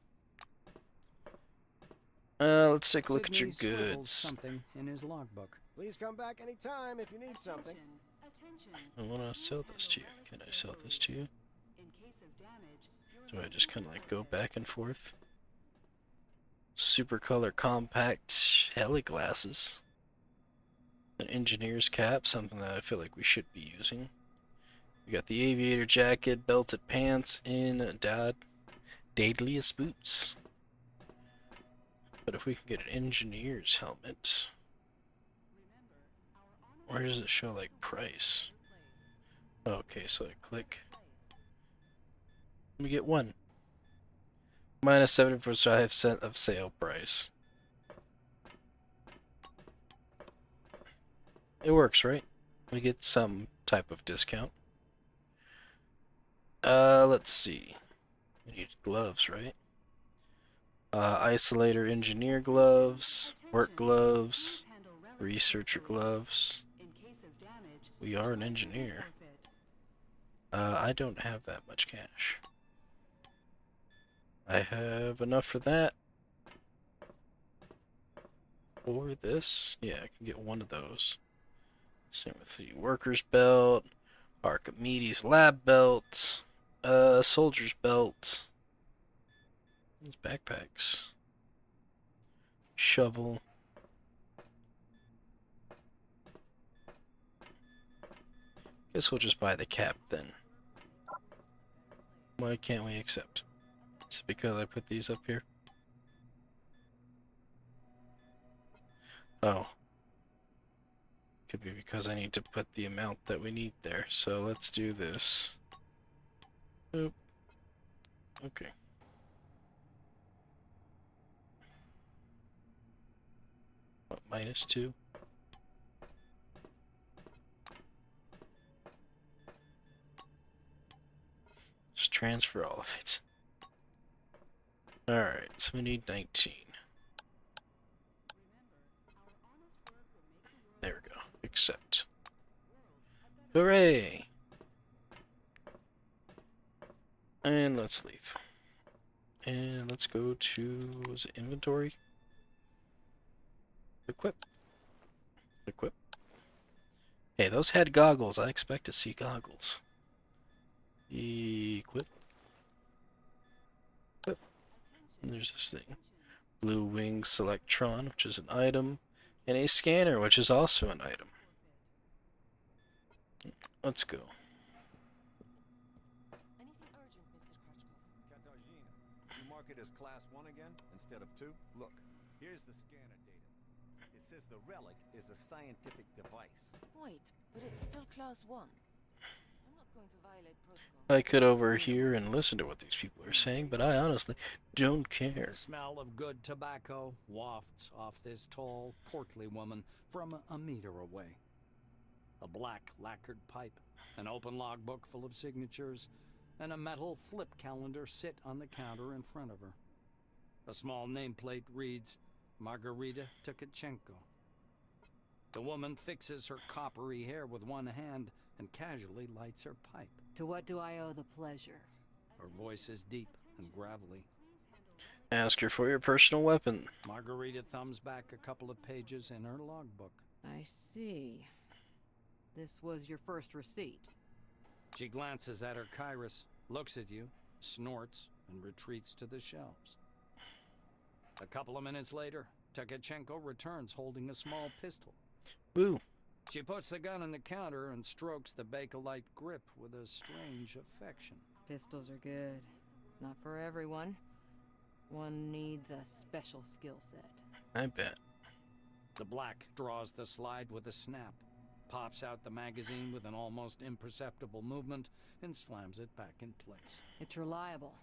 Let's take a look at your Sidney scribbles goods. something in his logbook. Please come back anytime if you need something. I want to sell this to you. Can I sell this to you? Do I just kind of like go back and forth? Super color compact heli glasses. An engineer's cap, something that I feel like we should be using. We got the aviator jacket, belted pants, and deadliest boots. But if we can get an engineer's helmet, where does it show like price? Okay, so I click. Let me get one. Minus 75% of sale price. It works, right? We get some type of discount. Let's see. We need gloves, right? Isolator engineer gloves, work gloves, researcher gloves. We are an engineer. I don't have that much cash. I have enough for that. Or this. Yeah, I can get one of those. Same with the worker's belt, Archimedes lab belt, soldier's belt. These backpacks. Shovel. Guess we'll just buy the cap then. Why can't we accept? Is it because I put these up here? Oh. Could be because I need to put the amount that we need there. So let's do this. Oop. Okay. What, -2? Just transfer all of it. Alright, so we need 19. There we go. Accept. Hooray! And let's leave. And let's go to, was it inventory? Equip. Equip. Hey, those had goggles. I expect to see goggles. Equip. Equip. And there's this thing. Blue Wing Selectron, which is an item. And a scanner, which is also an item. Let's go. Anything urgent, Mr. Krachkov? Katarzyna, you mark it as Class 1 again, instead of 2? Look, here's the scanner data. It says the relic is a scientific device. Wait, but it's still Class 1. I'm not going to violate protocol. I could overhear and listen to what these people are saying, but I honestly don't care. The smell of good tobacco wafts off this tall, portly woman from a meter away. A black lacquered pipe, an open logbook full of signatures, and a metal flip calendar sit on the counter in front of her. A small nameplate reads, Margarita Tkachenko. The woman fixes her coppery hair with one hand and casually lights her pipe. To what do I owe the pleasure? Her voice is deep and gravelly. Ask her for your personal weapon. Margarita thumbs back a couple of pages in her logbook. I see. This was your first receipt. She glances at her Kairos, looks at you, snorts, and retreats to the shelves. A couple of minutes later, Tkachenko returns holding a small pistol. Woo. She puts the gun on the counter and strokes the Bakelite grip with a strange affection. Pistols are good. Not for everyone. One needs a special skill set. I bet. The black draws the slide with a snap, pops out the magazine with an almost imperceptible movement, and slams it back in place. It's reliable.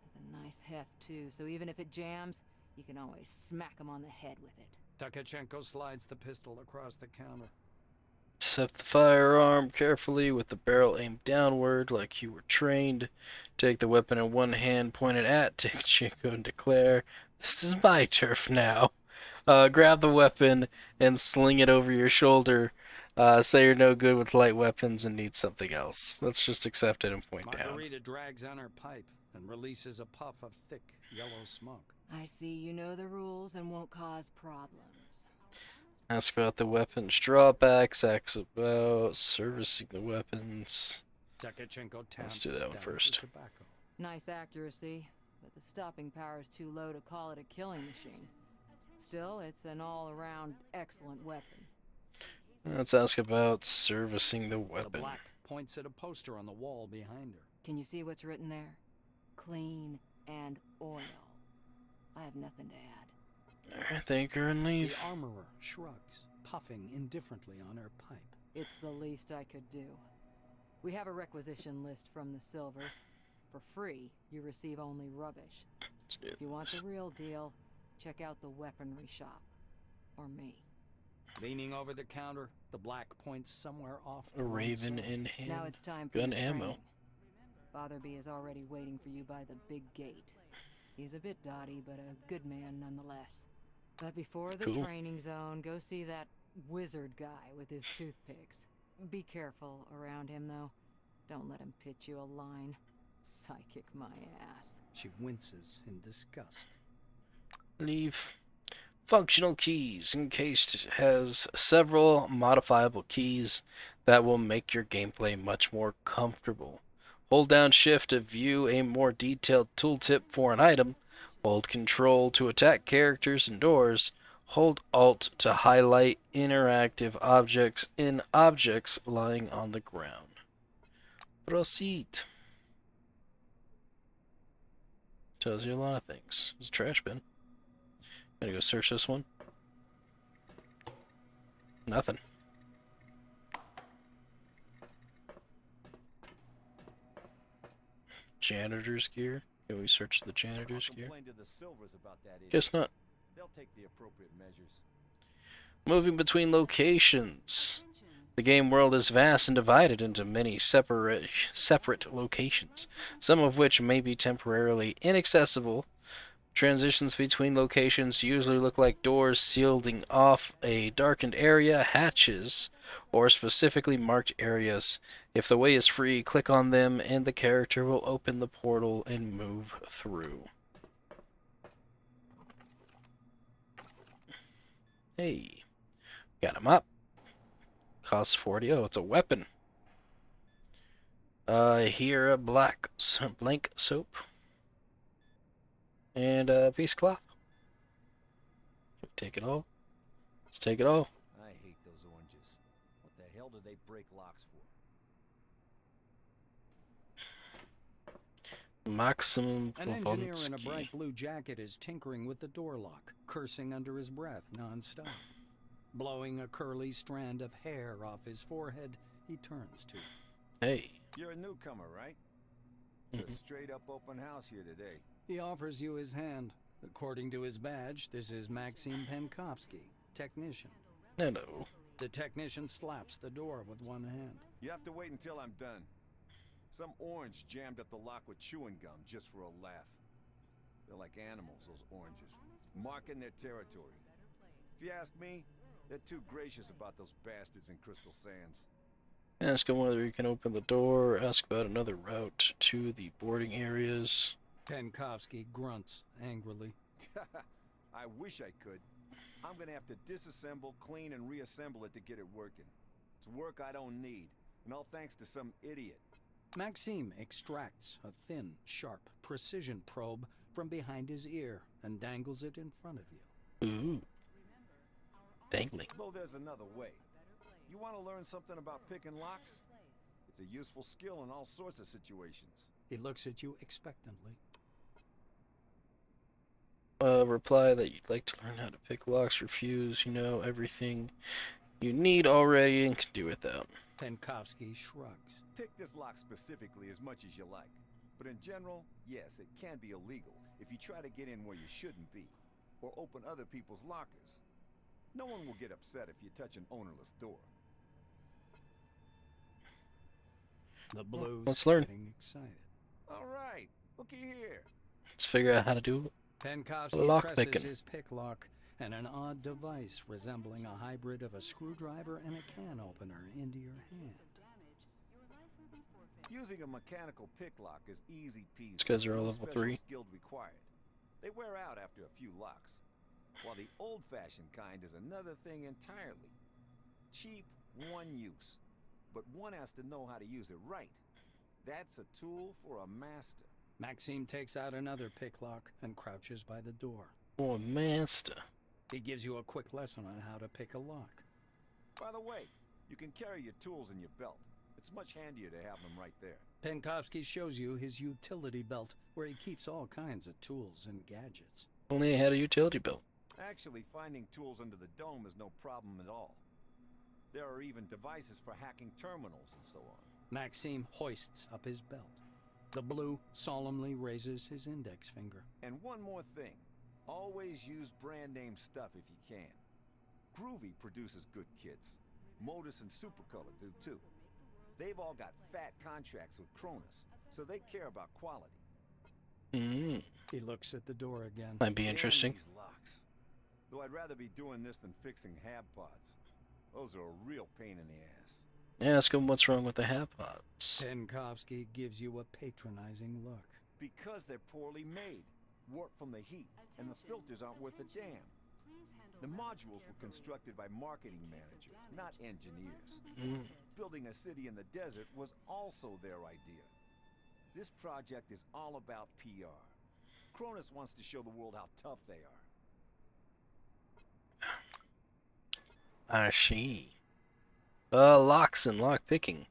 Has a nice heft, too, so even if it jams, you can always smack him on the head with it. Tkachenko slides the pistol across the counter. Set the firearm carefully with the barrel aimed downward like you were trained. Take the weapon in one hand, point it at Tkachenko, and declare, "This is my turf now." Grab the weapon and sling it over your shoulder. Say you're no good with light weapons and need something else. Let's just accept it and point down. Margarita drags on her pipe and releases a puff of thick, yellow smoke. I see you know the rules and won't cause problems. Ask about the weapon's drawbacks, asks about servicing the weapons. Tkachenko Let's do that one down first. the tobacco. Nice accuracy, but the stopping power is too low to call it a killing machine. Still, it's an all-around excellent weapon. Let's ask about servicing the The weapon. Black points at a poster on the wall behind her. Can you see what's written there? Clean and oil. I have nothing to add. Alright, thank her and The leave. armorer shrugs, puffing indifferently on her pipe. It's the least I could do. We have a requisition list from the Silvers. For free, you receive only rubbish. If you want the real deal, check out the weaponry shop. Or me. Leaning over the counter, the Black points somewhere off A to one raven side. in hand. Now it's time for Gun your ammo. training. Fatherby is already waiting for you by the big gate. He's a bit dotty, but a good man nonetheless. But before the Cool. training zone, go see that wizard guy with his toothpicks. Be careful around him, though. Don't let him pitch you a line. Psychic my ass. She winces in disgust. Leave. Functional keys. Encased has several modifiable keys that will make your gameplay much more comfortable. Hold down shift to view a more detailed tooltip for an item. Hold control to attack characters and doors. Hold alt to highlight interactive objects in objects lying on the ground. Proceed. Tells you a lot of things. It's a trash bin. Gonna go search this one. Nothing. Janitor's gear. Can we search the janitor's gear? Complain to the Silvers about that idiot. Guess not. They'll take the appropriate measures. Moving between locations. The game world is vast and divided into many separate locations, some of which may be temporarily inaccessible. Transitions between locations usually look like doors sealing off a darkened area, hatches, or specifically marked areas. If the way is free, click on them and the character will open the portal and move through. Hey, got a mop. Costs 40. Oh, it's a weapon. Here a blank soap. And a piece of cloth. Take it all. Let's take it all. I hate those oranges. What the hell do they break locks for? Maximum An engineer in a performance bright key. blue jacket is tinkering with the door lock, cursing under his breath non-stop. Blowing a curly strand of hair off his forehead, he turns to. Hey. You're a newcomer, right? It's a straight-up open house here today. He offers you his hand. According to his badge, this is Maxim Penkovsky, technician. Hello. The technician slaps the door with one hand. You have to wait until I'm done. Some orange jammed up the lock with chewing gum just for a laugh. They're like animals, those oranges, marking their territory. If you ask me, they're too gracious about those bastards in Crystal Sands. Ask him whether he can open the door. Ask about another route to the boarding areas. Penkovsky grunts angrily. I wish I could. I'm gonna have to disassemble, clean, and reassemble it to get it working. It's work I don't need, and all thanks to some idiot. Maxime extracts a thin, sharp precision probe from behind his ear and dangles it in front of you. Ooh. Dangling. Though there's another way. You want to learn something about picking locks? It's a useful skill in all sorts of situations. He looks at you expectantly. Reply that you'd like to learn how to pick locks, refuse, you know, everything you need already and can do without. Penkovsky shrugs. Pick this lock specifically as much as you like. But in general, yes, it can be illegal if you try to get in where you shouldn't be, or open other people's lockers. No one will get upset if you touch an ownerless door. The blues Let's learn. getting excited. All right, looky here. Let's figure out how to do it. Penkovsky Lock presses picking. his pick lock, and an odd device resembling a hybrid of a screwdriver and a can opener into your hand. Using a mechanical pick lock is easy peasy. These guys are all No level special 3. skill required. They wear out after a few locks. While the old-fashioned kind is another thing entirely. Cheap, one use. But one has to know how to use it right. That's a tool for a master. Maxime takes out another pick lock and crouches by the door. Oh, master. He gives you a quick lesson on how to pick a lock. By the way, you can carry your tools in your belt. It's much handier to have them right there. Penkovsky shows you his utility belt, where he keeps all kinds of tools and gadgets. Only had a utility belt. Actually, finding tools under the dome is no problem at all. There are even devices for hacking terminals and so on. Maxime hoists up his belt. The blue solemnly raises his index finger. And one more thing. Always use brand name stuff if you can. Groovy produces good kits. Modus and Supercolor do too. They've all got fat contracts with Cronus, so they care about quality. He looks at the door again. Might be interesting. These locks. Though I'd rather be doing this than fixing hab pods. Those are a real pain in the ass. Ask him what's wrong with the hab pods. Penkovsky gives you a patronizing look. Because they're poorly made. Warped from the heat, and the filters aren't worth a damn. The modules were constructed by marketing managers, not engineers. Building a city in the desert was also their idea. This project is all about PR. Cronus wants to show the world how tough they are. I see. Locks and lock picking.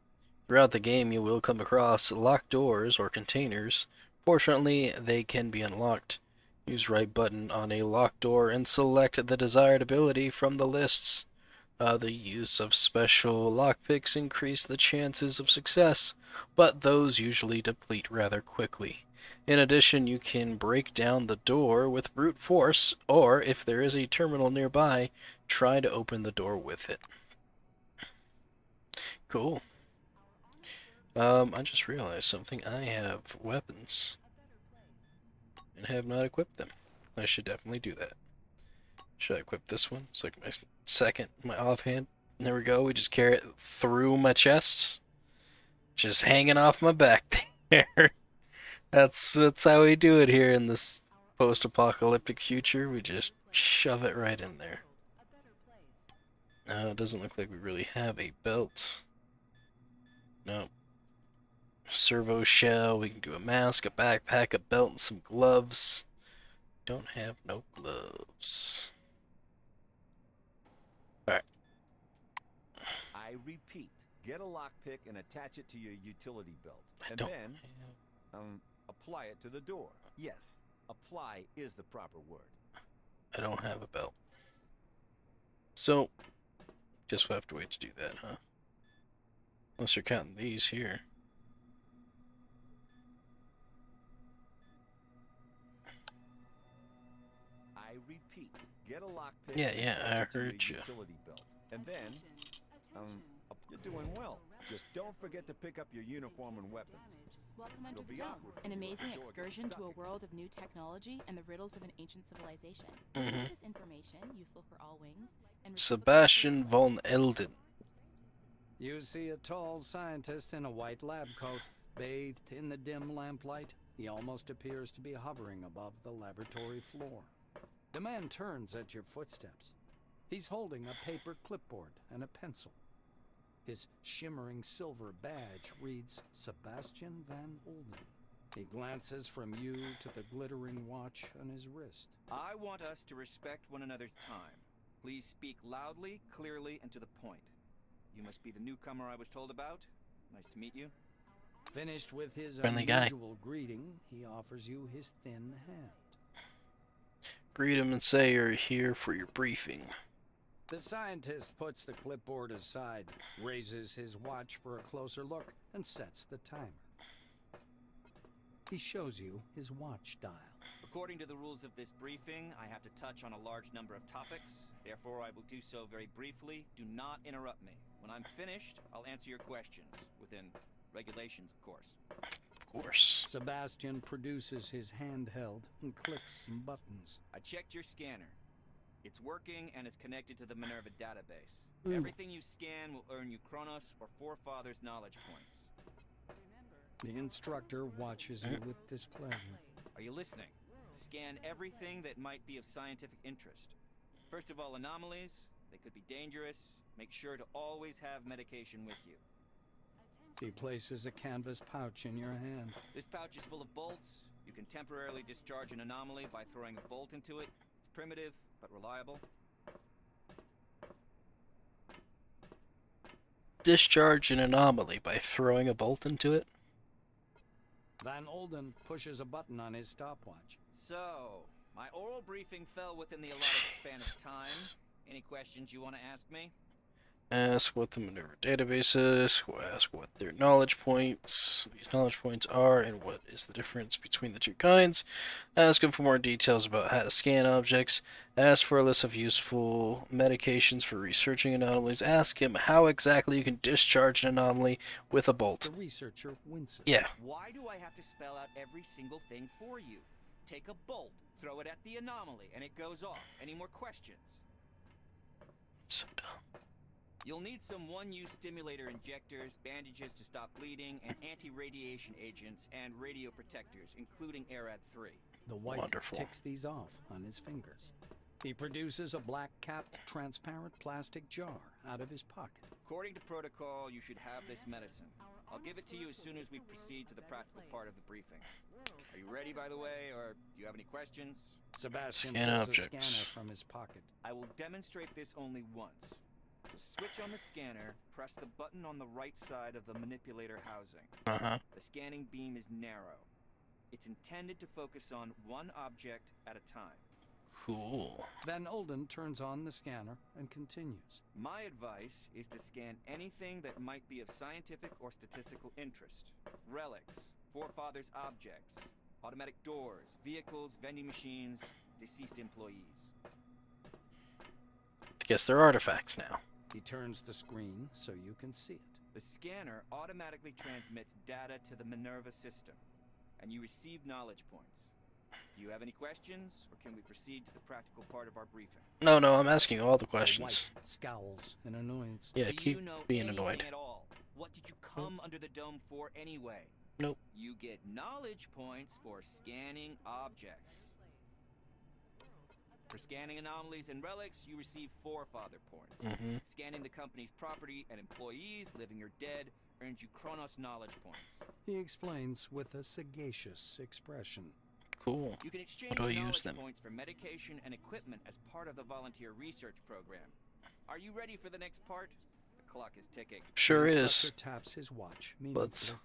Throughout the game, you will come across locked doors or containers. Fortunately, they can be unlocked. Use right button on a locked door and select the desired ability from the lists. The use of special lockpicks increase the chances of success, but those usually deplete rather quickly. In addition, you can break down the door with brute force, or if there is a terminal nearby, try to open the door with it. Cool. I just realized something. I have weapons and have not equipped them. I should definitely do that. Should I equip this one? It's like my offhand. There we go. We just carry it through my chest. Just hanging off my back there. That's how we do it here in this post-apocalyptic future. We just shove it right in there. It doesn't look like we really have a belt. No. Servo shell. We can do a mask, a backpack, a belt, and some gloves. Don't have no gloves. Alright. I repeat, get a lockpick and attach it to your utility belt. And don't then, apply it to the door. Yes, apply is the proper word. I don't have a belt. So, guess we'll have to wait to do that, huh? Unless you're counting these here. I repeat, get a lockpick. Yeah, I attach it to your heard you. Utility belt. And then, you're doing well. Just don't forget to pick up your uniform and weapons. Welcome under It'll the be dome, awkward for an you if amazing the door gets excursion to stuck a again. world of new technology and the riddles of an ancient civilization. This information, useful for all wings, and Sebastian von Elden. You see a tall scientist in a white lab coat, bathed in the dim lamplight. He almost appears to be hovering above the laboratory floor. The man turns at your footsteps. He's holding a paper clipboard and a pencil. His shimmering silver badge reads Sebastian van Olden. He glances from you to the glittering watch on his wrist. I want us to respect one another's time. Please speak loudly, clearly, and to the point. You must be the newcomer I was told about. Nice to meet you. Finished with his Friendly guy. unusual greeting, he offers you his thin hand. Greet him and say you're here for your briefing. The scientist puts the clipboard aside, raises his watch for a closer look, and sets the timer. He shows you his watch dial. According to the rules of this briefing, I have to touch on a large number of topics. Therefore, I will do so very briefly. Do not interrupt me. When I'm finished, I'll answer your questions. Within regulations, of course. Of course. Sebastian produces his handheld and clicks some buttons. I checked your scanner. It's working and is connected to the Minerva database. Ooh. Everything you scan will earn you Kronos or Forefathers knowledge points. The instructor watches you with displeasure. Are you listening? Scan everything that might be of scientific interest. First of all, anomalies. They could be dangerous. Make sure to always have medication with you. He places a canvas pouch in your hand. This pouch is full of bolts. You can temporarily discharge an anomaly by throwing a bolt into it. It's primitive, but reliable. Discharge an anomaly by throwing a bolt into it? Van Olden pushes a button on his stopwatch. So, my oral briefing fell within the allotted span of time. Any questions you want to ask me? Ask what the maneuver database is. Ask what their knowledge points, these knowledge points are, and what is the difference between the two kinds. Ask him for more details about how to scan objects. Ask for a list of useful medications for researching anomalies. Ask him how exactly you can discharge an anomaly with a bolt. The researcher winces. Yeah. Why do I have to spell out every single thing for you? Take a bolt, throw it at the anomaly, and it goes off. Any more questions? So dumb. You'll need some one-use stimulator injectors, bandages to stop bleeding, and anti-radiation agents and radio protectors, including ARAD-3. The white Wonderful. ticks these off on his fingers. He produces a black-capped, transparent plastic jar out of his pocket. According to protocol, you should have this medicine. I'll give it to you as soon as we proceed to the practical part of the briefing. Are you ready, by the way, or do you have any questions? Sebastian Scan pulls objects. a scanner from his pocket. I will demonstrate this only once. To switch on the scanner, press the button on the right side of the manipulator housing. The scanning beam is narrow. It's intended to focus on one object at a time. Cool. Van Olden turns on the scanner and continues. My advice is to scan anything that might be of scientific or statistical interest. Relics, forefathers' objects, automatic doors, vehicles, vending machines, deceased employees. I guess they're artifacts now. He turns the screen so you can see it. The scanner automatically transmits data to the Minerva system, and you receive knowledge points. Do you have any questions, or can we proceed to the practical part of our briefing? No, I'm asking all the The questions. white scowls in annoyance. Yeah, Do keep you know being anything annoyed. at all? What did you come under the dome for anyway? Nope. You get knowledge points for scanning objects. For scanning anomalies and relics, you receive forefather points. Scanning the company's property and employees, living or dead, earns you Chronos knowledge points. He explains with a sagacious expression. Cool. You can exchange How do I use knowledge them? points for medication and equipment as part of the volunteer research program. Are you ready for the next part? The clock is ticking. Sure The is. instructor taps his watch Let's meaningfully.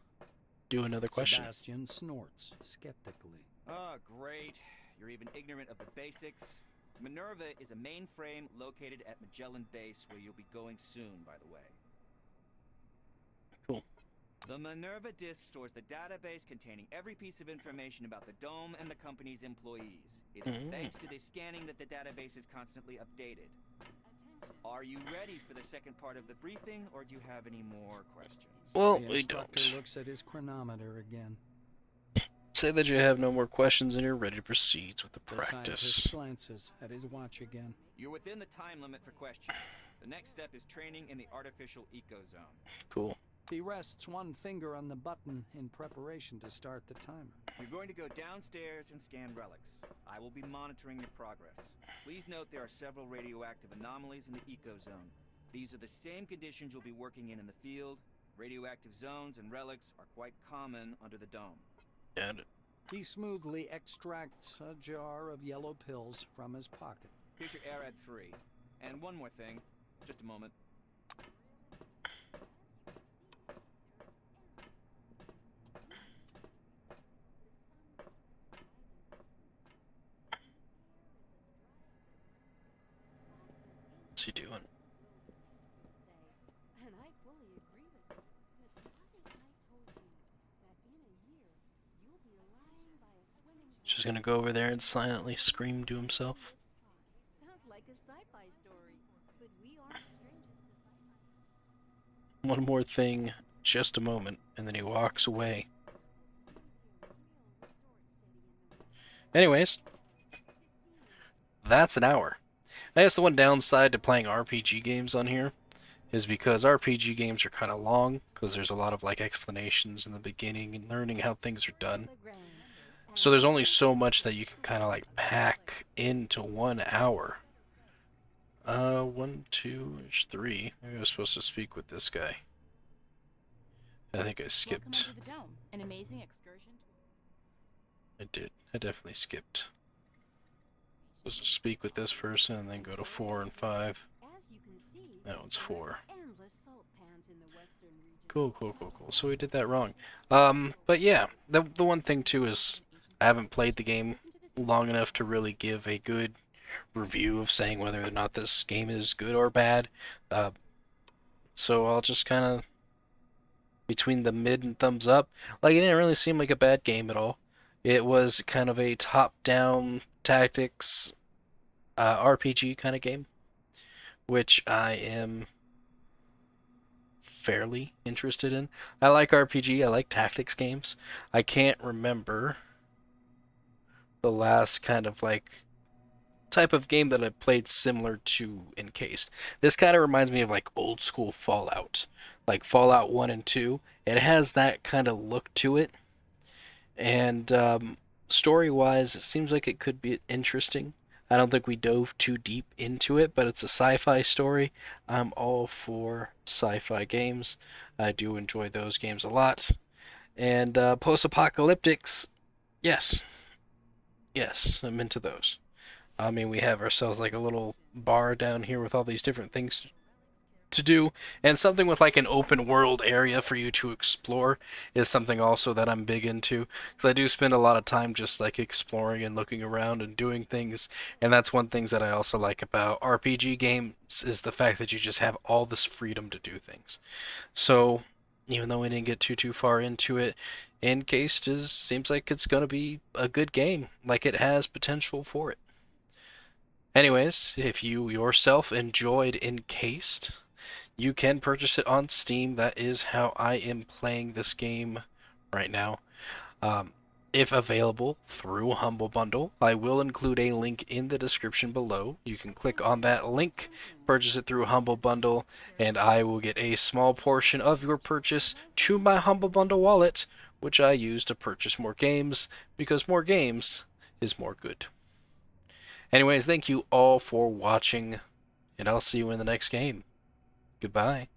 do another question. Sebastian snorts skeptically. Oh, great. You're even ignorant of the basics. Minerva is a mainframe located at Magellan Base, where you'll be going soon, by the way. Cool. The Minerva disk stores the database containing every piece of information about the Dome and the company's employees. It is thanks to this scanning that the database is constantly updated. Are you ready for the second part of the briefing, or do you have any more questions? Well, The we instructor don't. looks at his chronometer again. Say that you have no more questions and you're ready to proceed with the The practice. scientist glances at his watch again. You're within the time limit for questions. The next step is training in the artificial ecozone. Cool. He rests one finger on the button in preparation to start the timer. You're going to go downstairs and scan relics. I will be monitoring your progress. Please note there are several radioactive anomalies in the ecozone. These are the same conditions you'll be working in the field. Radioactive zones and relics are quite common under the dome. Got it. He smoothly extracts a jar of yellow pills from his pocket. Here's your ARAD-3. And one more thing. Just a moment. What's he doing? And I fully agree with you. But what if I told you that in a year you'll be lying by a swimming pool? Just gonna go over there and silently scream to himself. Sounds like a sci-fi story, but we aren't strangers to sci-fi. One more thing, just a moment, and then he walks away. Anyways, that's an hour. I guess the one downside to playing RPG games on here is because RPG games are kind of long, because there's a lot of like explanations in the beginning and learning how things are done. So there's only so much that you can kind of like pack into 1 hour. 1, 2, 3. Maybe I was supposed to speak with this guy. I think I Welcome skipped. under the dome, an amazing excursion. I did. I definitely skipped. Supposed to speak with this person and then go to 4 and 5. That one's 4. Cool. So we did that wrong. But yeah, the one thing too is I haven't played the game long enough to really give a good review of saying whether or not this game is good or bad. So I'll just kind of between the mid and thumbs up. Like, it didn't really seem like a bad game at all. It was kind of a top-down tactics RPG kind of game, which I am fairly interested in. I like RPG, I like tactics games. I can't remember the last kind of like type of game that I played similar to Encased. This kind of reminds me of like old school Fallout, like Fallout 1 and 2. It has that kind of look to it. And story wise, it seems like it could be interesting. I don't think we dove too deep into it, but it's a sci-fi story. I'm all for sci-fi games. I do enjoy those games a lot. And post-apocalyptics, yes. Yes, I'm into those. I mean, we have ourselves like a little bar down here with all these different things to do, and something with like an open world area for you to explore is something also that I'm big into, because I do spend a lot of time just like exploring and looking around and doing things, and that's one things that I also like about RPG games is the fact that you just have all this freedom to do things. So even though we didn't get too far into it, Encased seems like it's gonna be a good game, like it has potential for it. Anyways, if you yourself enjoyed Encased, you can purchase it on Steam. That is how I am playing this game right now. If available through Humble Bundle, I will include a link in the description below. You can click on that link, purchase it through Humble Bundle, and I will get a small portion of your purchase to my Humble Bundle wallet, which I use to purchase more games, because more games is more good. Anyways, thank you all for watching, and I'll see you in the next game. Goodbye.